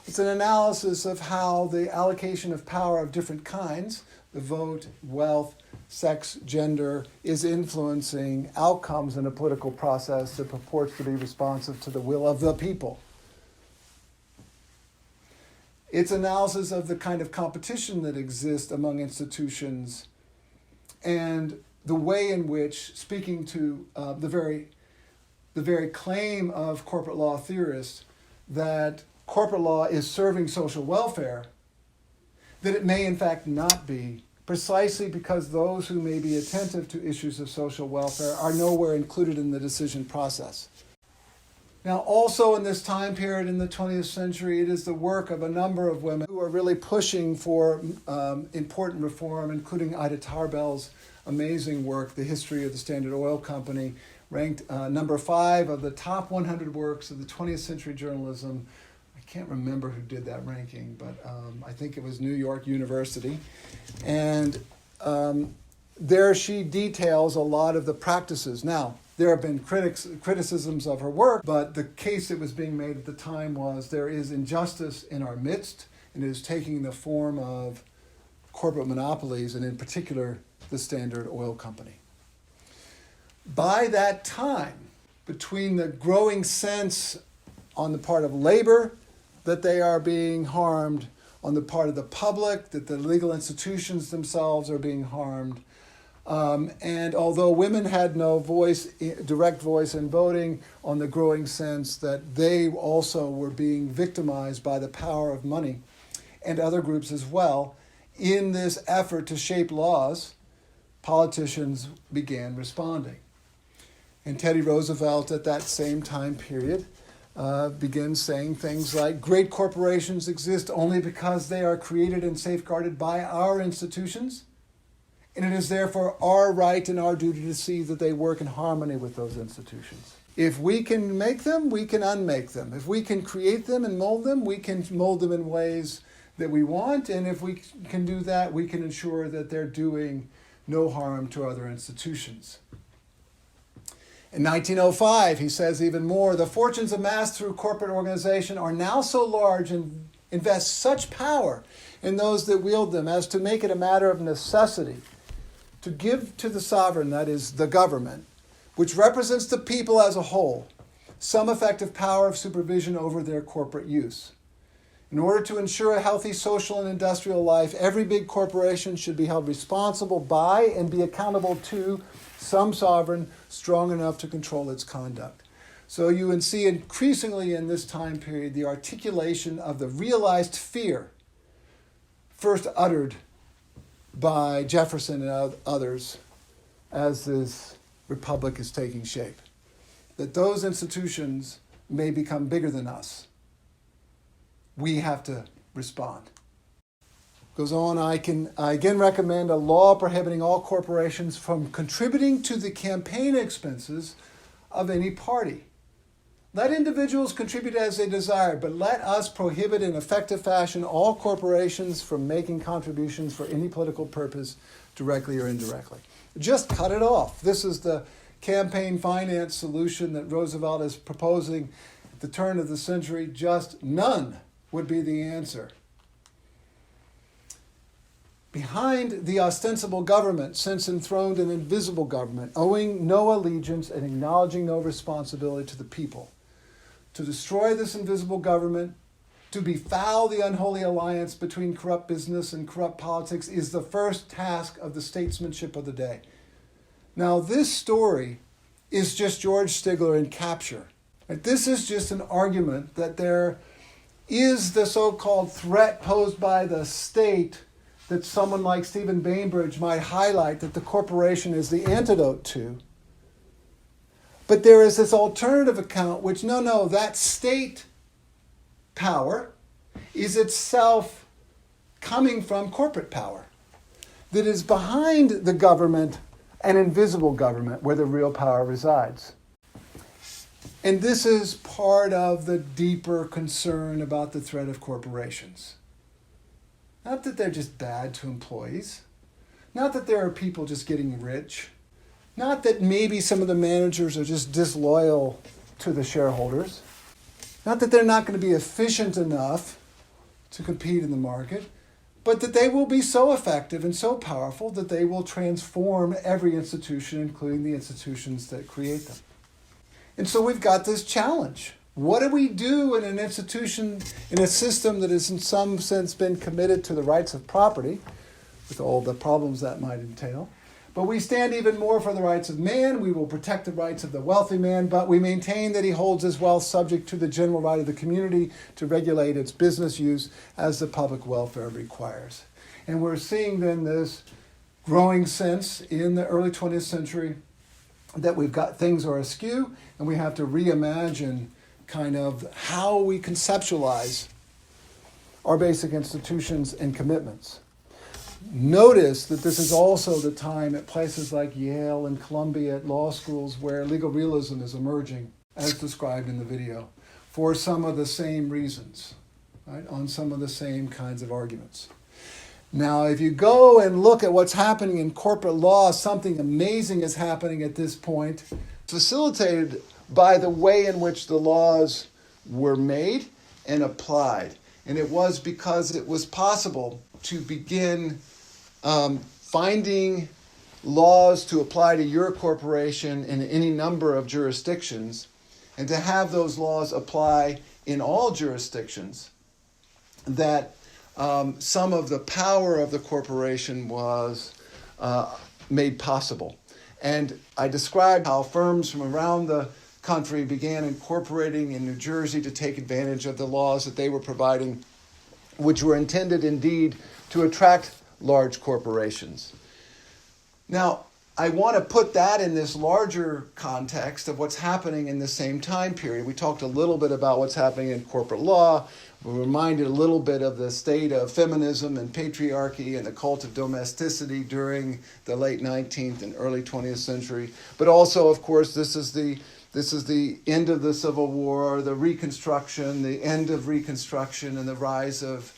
It's an analysis of how the allocation of power of different kinds, the vote, wealth, sex, gender, is influencing outcomes in a political process that purports to be responsive to the will of the people. It's analysis of the kind of competition that exists among institutions and the way in which, speaking to the very claim of corporate law theorists that corporate law is serving social welfare, that it may in fact not be, precisely because those who may be attentive to issues of social welfare are nowhere included in the decision process. Now, also in this time period in the 20th century, it is the work of a number of women who are really pushing for important reform, including Ida Tarbell's amazing work, The History of the Standard Oil Company, ranked number 5 of the top 100 works of the 20th century journalism. I can't remember who did that ranking, but I think it was New York University. And there she details a lot of the practices. Now, there have been criticisms of her work, but the case that was being made at the time was there is injustice in our midst, and it is taking the form of corporate monopolies, and in particular, the Standard Oil Company. By that time, between the growing sense on the part of labor that they are being harmed, on the part of the public that the legal institutions themselves are being harmed, and although women had no direct voice in voting, on the growing sense that they also were being victimized by the power of money and other groups as well, in this effort to shape laws, politicians began responding. And Teddy Roosevelt at that same time period begins saying things like, great corporations exist only because they are created and safeguarded by our institutions, and it is therefore our right and our duty to see that they work in harmony with those institutions. If we can make them, we can unmake them. If we can create them and mold them, we can mold them in ways that we want, and if we can do that, we can ensure that they're doing no harm to other institutions. In 1905, he says even more, the fortunes amassed through corporate organization are now so large and invest such power in those that wield them as to make it a matter of necessity to give to the sovereign, that is, the government, which represents the people as a whole, some effective power of supervision over their corporate use. In order to ensure a healthy social and industrial life, every big corporation should be held responsible by and be accountable to some sovereign strong enough to control its conduct. So you can see increasingly in this time period the articulation of the realized fear, first uttered by Jefferson and others as this republic is taking shape, that those institutions may become bigger than us. We have to respond. Goes on, I again recommend a law prohibiting all corporations from contributing to the campaign expenses of any party. Let individuals contribute as they desire, but let us prohibit in effective fashion all corporations from making contributions for any political purpose, directly or indirectly. Just cut it off. This is the campaign finance solution that Roosevelt is proposing at the turn of the century. Just none would be the answer. Behind the ostensible government, since enthroned an invisible government, owing no allegiance and acknowledging no responsibility to the people. To destroy this invisible government, to befoul the unholy alliance between corrupt business and corrupt politics is the first task of the statesmanship of the day. Now, this story is just George Stigler in Capture. This is just an argument that there is the so-called threat posed by the state that someone like Stephen Bainbridge might highlight that the corporation is the antidote to. But there is this alternative account which, no, that state power is itself coming from corporate power that is behind the government, an invisible government where the real power resides. And this is part of the deeper concern about the threat of corporations. Not that they're just bad to employees. Not that there are people just getting rich. Not that maybe some of the managers are just disloyal to the shareholders. Not that they're not going to be efficient enough to compete in the market, but that they will be so effective and so powerful that they will transform every institution, including the institutions that create them. And so we've got this challenge. What do we do in an institution, in a system that has in some sense been committed to the rights of property, with all the problems that might entail? But we stand even more for the rights of man. We will protect the rights of the wealthy man, but we maintain that he holds his wealth subject to the general right of the community to regulate its business use as the public welfare requires. And we're seeing then this growing sense in the early 20th century that we've got things are askew, and we have to reimagine kind of how we conceptualize our basic institutions and commitments. Notice that this is also the time at places like Yale and Columbia at law schools where legal realism is emerging, as described in the video, for some of the same reasons, right, on some of the same kinds of arguments. Now, if you go and look at what's happening in corporate law, something amazing is happening at this point, facilitated by the way in which the laws were made and applied. And it was because it was possible to begin finding laws to apply to your corporation in any number of jurisdictions, and to have those laws apply in all jurisdictions, that some of the power of the corporation was made possible. And I described how firms from around the country began incorporating in New Jersey to take advantage of the laws that they were providing, which were intended indeed to attract large corporations. Now, I want to put that in this larger context of what's happening in the same time period. We talked a little bit about what's happening in corporate law. We were reminded a little bit of the state of feminism and patriarchy and the cult of domesticity during the late 19th and early 20th century. But also, of course, this is the end of the Civil War, the Reconstruction, the end of Reconstruction, and the rise of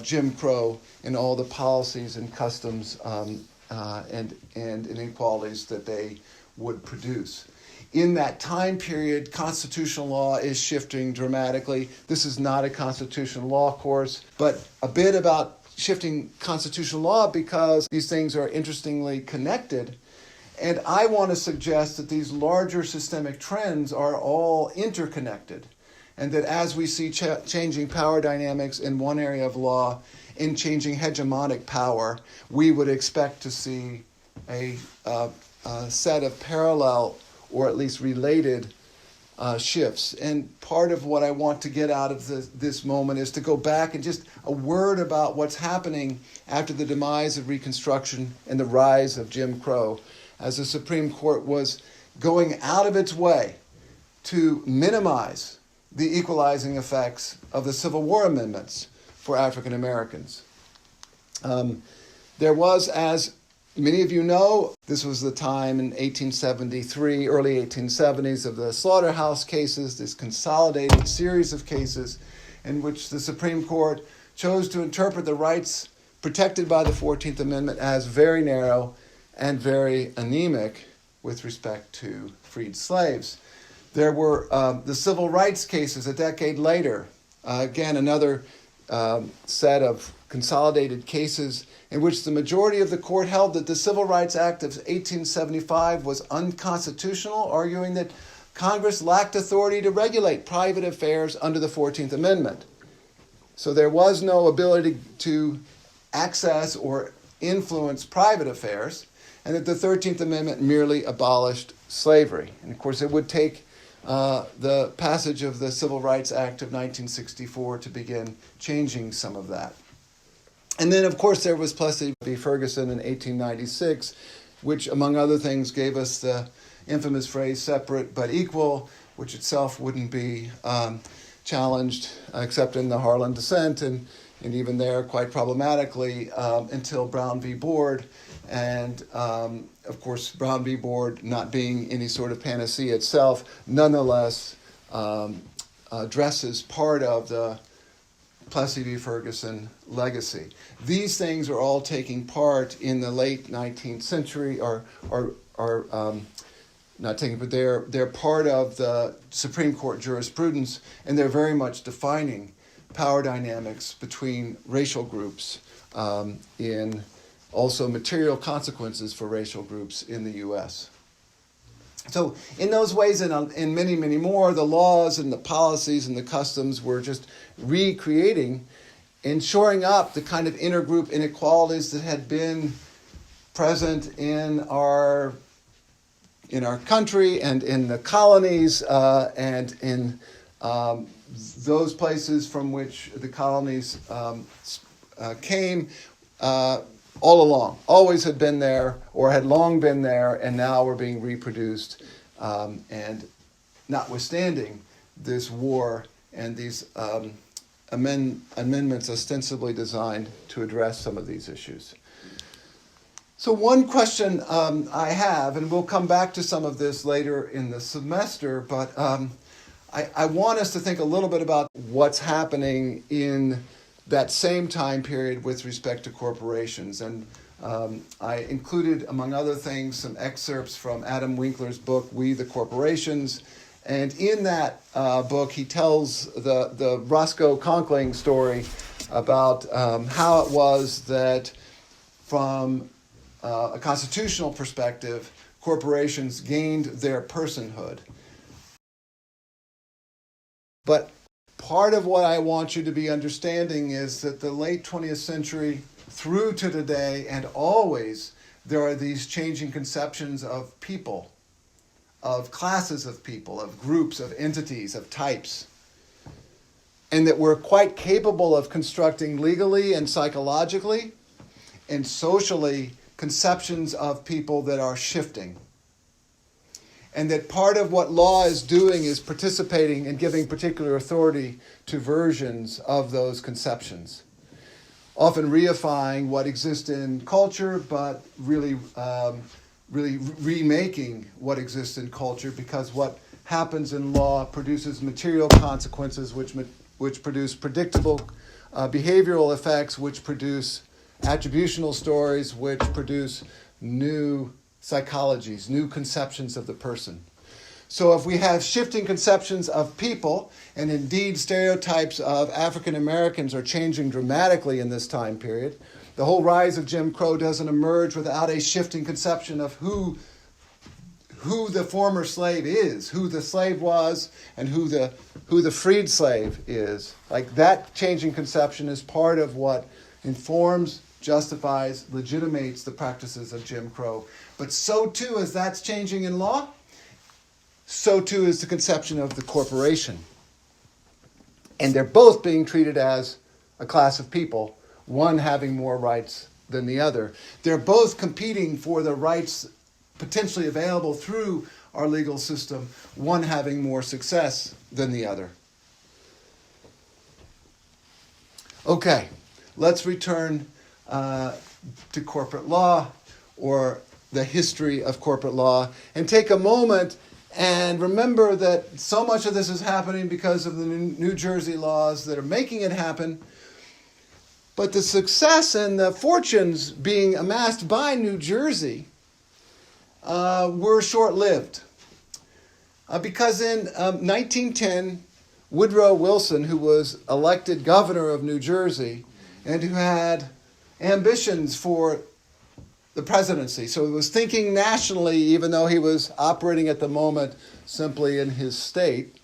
Jim Crow and all the policies and customs and inequalities that they would produce. In that time period, constitutional law is shifting dramatically. This is not a constitutional law course, but a bit about shifting constitutional law because these things are interestingly connected. And I want to suggest that these larger systemic trends are all interconnected, and that as we see changing power dynamics in one area of law, in changing hegemonic power, we would expect to see a set of parallel or at least related shifts. And part of what I want to get out of this moment is to go back and just a word about what's happening after the demise of Reconstruction and the rise of Jim Crow, as the Supreme Court was going out of its way to minimize the equalizing effects of the Civil War amendments for African Americans. There was, as many of you know, this was the time in 1873, early 1870s, of the slaughterhouse cases, this consolidated series of cases in which the Supreme Court chose to interpret the rights protected by the 14th Amendment as very narrow and very anemic with respect to freed slaves. There were the civil rights cases a decade later, again, another set of consolidated cases in which the majority of the court held that the Civil Rights Act of 1875 was unconstitutional, arguing that Congress lacked authority to regulate private affairs under the 14th Amendment. So there was no ability to access or influence private affairs, and that the 13th Amendment merely abolished slavery. And of course, it would take the passage of the Civil Rights Act of 1964 to begin changing some of that. And then, of course, there was Plessy v. Ferguson in 1896, which, among other things, gave us the infamous phrase separate but equal, which itself wouldn't be challenged except in the Harlan dissent, and even there quite problematically until Brown v. Board And, of course, Brown v. Board, not being any sort of panacea itself, nonetheless addresses part of the Plessy v. Ferguson legacy. These things are all taking part in the late 19th century, not taking, but they're part of the Supreme Court jurisprudence, and they're very much defining power dynamics between racial groups in also material consequences for racial groups in the U.S. So in those ways and in many, many more, the laws and the policies and the customs were just recreating and shoring up the kind of intergroup inequalities that had been present in our country and in the colonies and in those places from which the colonies came all along, always had been there or had long been there, and now were being reproduced. And notwithstanding this war and these amendments ostensibly designed to address some of these issues. So one question I have, and we'll come back to some of this later in the semester, but I want us to think a little bit about what's happening in that same time period with respect to corporations. And I included, among other things, some excerpts from Adam Winkler's book, We the Corporations. And in that book, he tells the Roscoe Conkling story about how it was that from a constitutional perspective, corporations gained their personhood. But part of what I want you to be understanding is that the late 20th century through to today and always, there are these changing conceptions of people, of classes of people, of groups, of entities, of types, and that we're quite capable of constructing legally and psychologically and socially conceptions of people that are shifting. And that part of what law is doing is participating and giving particular authority to versions of those conceptions, often reifying what exists in culture, but really remaking what exists in culture, because what happens in law produces material consequences which produce predictable behavioral effects, which produce attributional stories, which produce new psychologies, new conceptions of the person. So if we have shifting conceptions of people, and indeed stereotypes of African Americans are changing dramatically in this time period, the whole rise of Jim Crow doesn't emerge without a shifting conception of who the former slave is, who the slave was, and who the freed slave is. Like, that changing conception is part of what informs, justifies, legitimates the practices of Jim Crow. But so too, as that's changing in law, so too is the conception of the corporation. And they're both being treated as a class of people, one having more rights than the other. They're both competing for the rights potentially available through our legal system, one having more success than the other. Okay, let's return to corporate law, or the history of corporate law, and take a moment and remember that so much of this is happening because of the New Jersey laws that are making it happen, but the success and the fortunes being amassed by New Jersey were short-lived. Because in 1910, Woodrow Wilson, who was elected governor of New Jersey and who had ambitions for the presidency, so he was thinking nationally, even though he was operating at the moment simply in his state.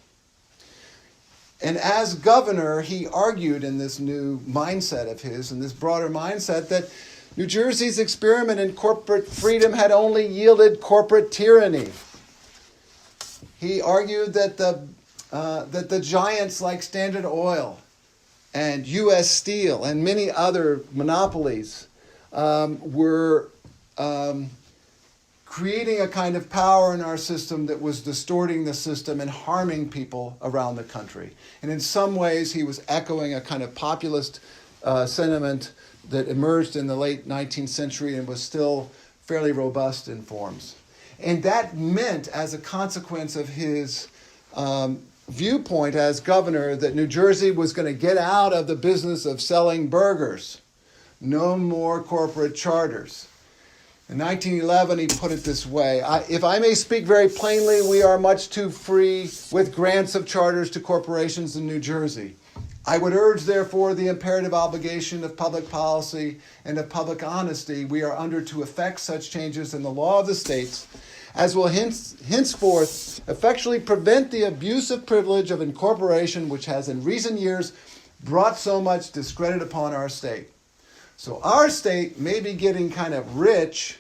And as governor, he argued in this new mindset of his, in this broader mindset, that New Jersey's experiment in corporate freedom had only yielded corporate tyranny. He argued that the giants like Standard Oil and U.S. Steel and many other monopolies were creating a kind of power in our system that was distorting the system and harming people around the country. And in some ways, he was echoing a kind of populist sentiment that emerged in the late 19th century and was still fairly robust in forms. And that meant, as a consequence of his viewpoint as governor, that New Jersey was going to get out of the business of selling burgers. No more corporate charters. In 1911, he put it this way: if I may speak very plainly, we are much too free with grants of charters to corporations in New Jersey. I would urge, therefore, the imperative obligation of public policy and of public honesty we are under to effect such changes in the law of the states as will henceforth effectually prevent the abuse of privilege of incorporation which has in recent years brought so much discredit upon our state. So our state may be getting kind of rich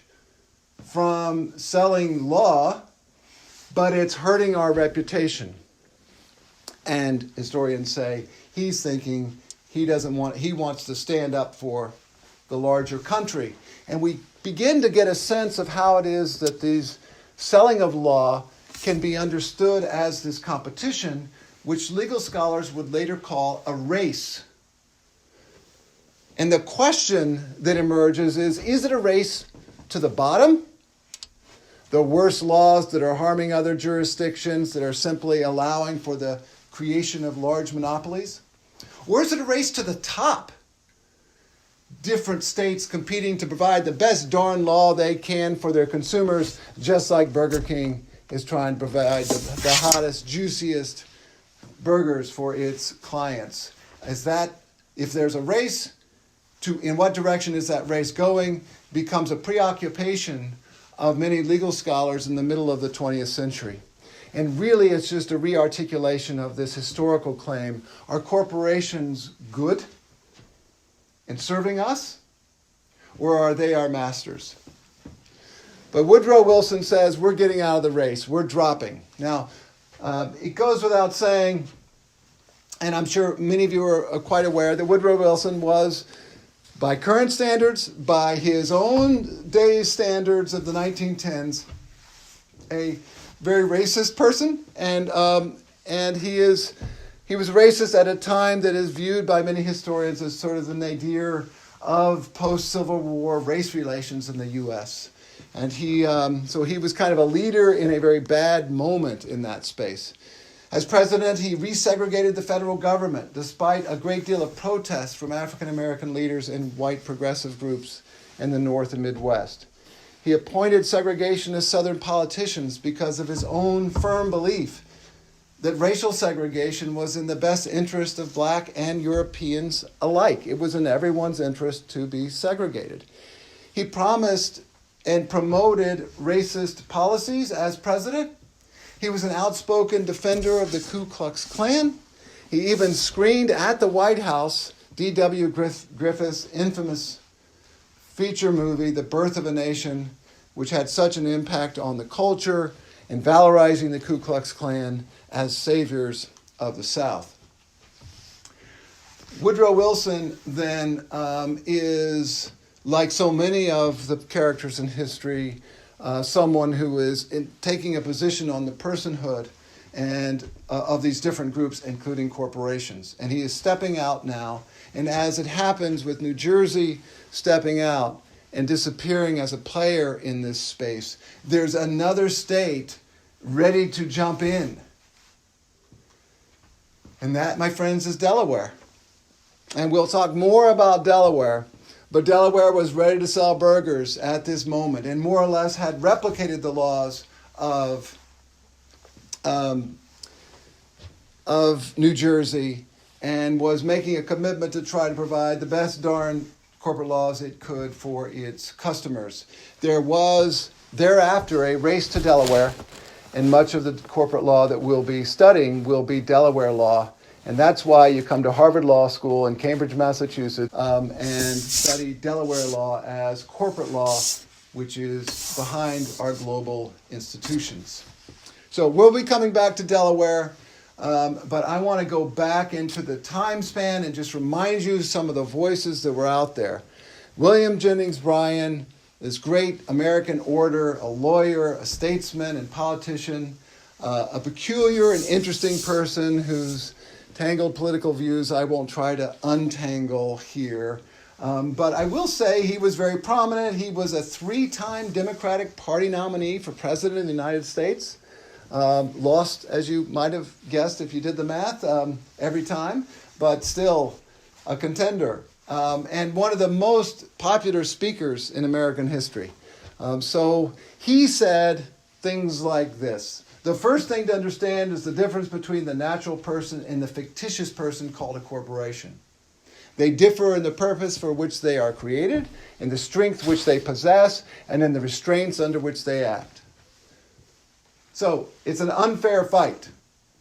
from selling law, but it's hurting our reputation. And historians say he's thinking he wants to stand up for the larger country. And we begin to get a sense of how it is that these selling of law can be understood as this competition, which legal scholars would later call a race. And the question that emerges is it a race to the bottom? The worst laws that are harming other jurisdictions, that are simply allowing for the creation of large monopolies? Or is it a race to the top? Different states competing to provide the best darn law they can for their consumers, just like Burger King is trying to provide the hottest, juiciest burgers for its clients. If there's a race, in what direction is that race going, becomes a preoccupation of many legal scholars in the middle of the 20th century. And really, it's just a rearticulation of this historical claim: are corporations good in serving us, or are they our masters? But Woodrow Wilson says we're getting out of the race, we're dropping. Now, it goes without saying, and I'm sure many of you are quite aware, that Woodrow Wilson was, by current standards, by his own day's standards of the 1910s, a very racist person, and he was racist at a time that is viewed by many historians as sort of the nadir of post-Civil War race relations in the U.S. And so he was kind of a leader in a very bad moment in that space. As president, he resegregated the federal government, despite a great deal of protest from African-American leaders and white progressive groups in the North and Midwest. He appointed segregationist Southern politicians because of his own firm belief that racial segregation was in the best interest of black and Europeans alike. It was in everyone's interest to be segregated. He promised and promoted racist policies as president. He was an outspoken defender of the Ku Klux Klan. He even screened at the White House D.W. Griffith's infamous feature movie, The Birth of a Nation, which had such an impact on the culture and valorizing the Ku Klux Klan as saviors of the South. Woodrow Wilson then is, like so many of the characters in history, someone who is taking a position on the personhood and of these different groups, including corporations. And he is stepping out now. And as it happens with New Jersey stepping out and disappearing as a player in this space, there's another state ready to jump in. And that, my friends, is Delaware. And we'll talk more about Delaware. But Delaware was ready to sell burgers at this moment and more or less had replicated the laws of New Jersey and was making a commitment to try to provide the best darn corporate laws it could for its customers. There was thereafter a race to Delaware, and much of the corporate law that we'll be studying will be Delaware law. And that's why you come to Harvard Law School in Cambridge, Massachusetts, and study Delaware law as corporate law, which is behind our global institutions. So we'll be coming back to Delaware, but I want to go back into the time span and just remind you some of the voices that were out there. William Jennings Bryan, this great American orator, a lawyer, a statesman and politician, a peculiar and interesting person whose tangled political views I won't try to untangle here. But I will say he was very prominent. He was a 3-time Democratic Party nominee for president of the United States. Lost, as you might have guessed if you did the math, every time, but still a contender. And one of the most popular speakers in American history. So he said things like this. The first thing to understand is the difference between the natural person and the fictitious person called a corporation. They differ in the purpose for which they are created, in the strength which they possess, and in the restraints under which they act. So it's an unfair fight.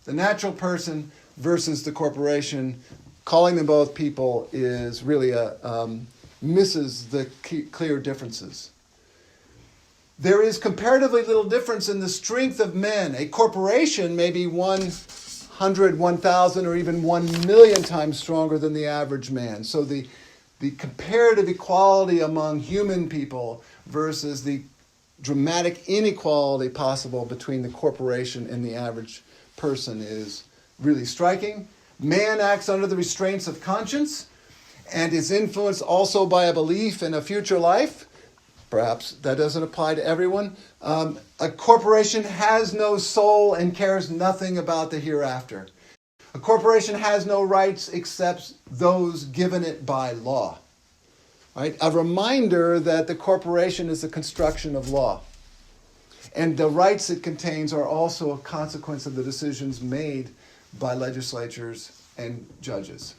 The natural person versus the corporation, calling them both people is really misses the clear differences. There is comparatively little difference in the strength of men. A corporation may be 100, 1,000, or even 1 million times stronger than the average man. So the comparative equality among human people versus the dramatic inequality possible between the corporation and the average person is really striking. Man acts under the restraints of conscience and is influenced also by a belief in a future life. Perhaps that doesn't apply to everyone. A corporation has no soul and cares nothing about the hereafter. A corporation has no rights except those given it by law. Right? A reminder that the corporation is a construction of law. And the rights it contains are also a consequence of the decisions made by legislatures and judges.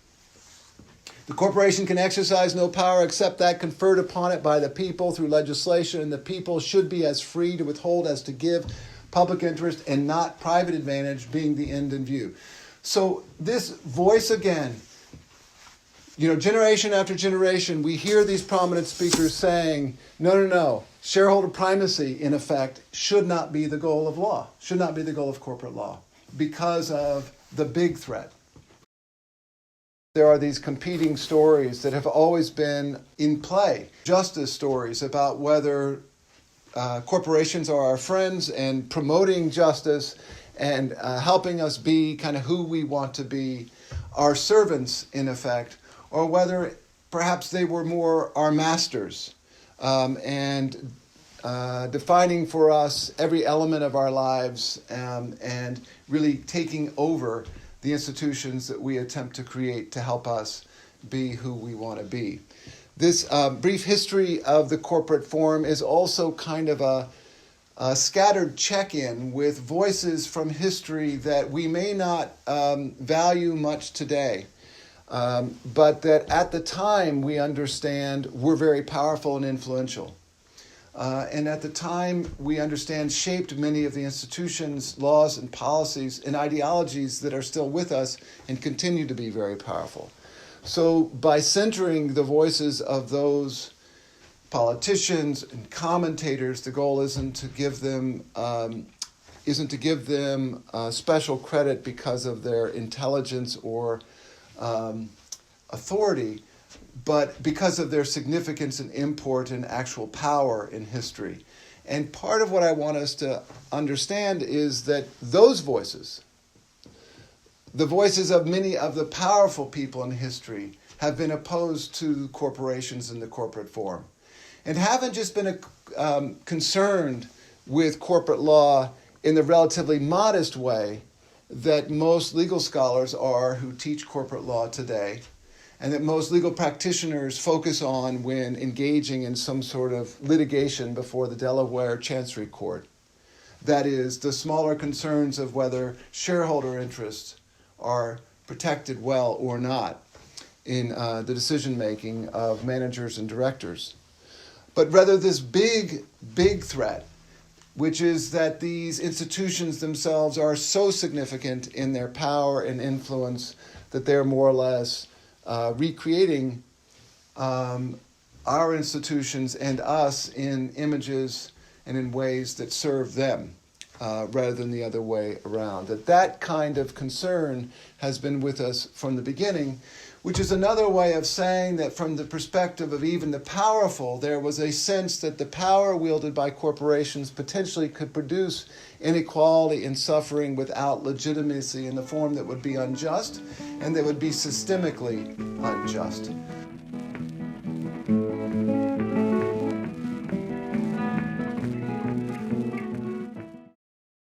The corporation can exercise no power except that conferred upon it by the people through legislation, and the people should be as free to withhold as to give, public interest and not private advantage being the end in view. So this voice again, generation after generation, we hear these prominent speakers saying, no, shareholder primacy, in effect, should not be the goal of law, should not be the goal of corporate law, because of the big threat. There are these competing stories that have always been in play. Justice stories about whether corporations are our friends and promoting justice and helping us be kind of who we want to be, our servants in effect, or whether perhaps they were more our masters and defining for us every element of our lives and really taking over the institutions that we attempt to create to help us be who we want to be. This brief history of the corporate form is also kind of a scattered check-in with voices from history that we may not value much today, but that at the time we understand were very powerful and influential. And at the time, we understand shaped many of the institutions, laws, and policies and ideologies that are still with us and continue to be very powerful. So by centering the voices of those politicians and commentators, the goal isn't to give them special credit because of their intelligence or authority, but because of their significance and import and actual power in history. And part of what I want us to understand is that those voices, the voices of many of the powerful people in history, have been opposed to corporations in the corporate form and haven't just been concerned with corporate law in the relatively modest way that most legal scholars are who teach corporate law today, and that most legal practitioners focus on when engaging in some sort of litigation before the Delaware Chancery Court. That is, the smaller concerns of whether shareholder interests are protected well or not in the decision-making of managers and directors. But rather this big threat, which is that these institutions themselves are so significant in their power and influence that they're more or less recreating our institutions and us in images and in ways that serve them rather than the other way around. That kind of concern has been with us from the beginning, which is another way of saying that from the perspective of even the powerful, there was a sense that the power wielded by corporations potentially could produce inequality and suffering without legitimacy in the form that would be unjust and that would be systemically unjust.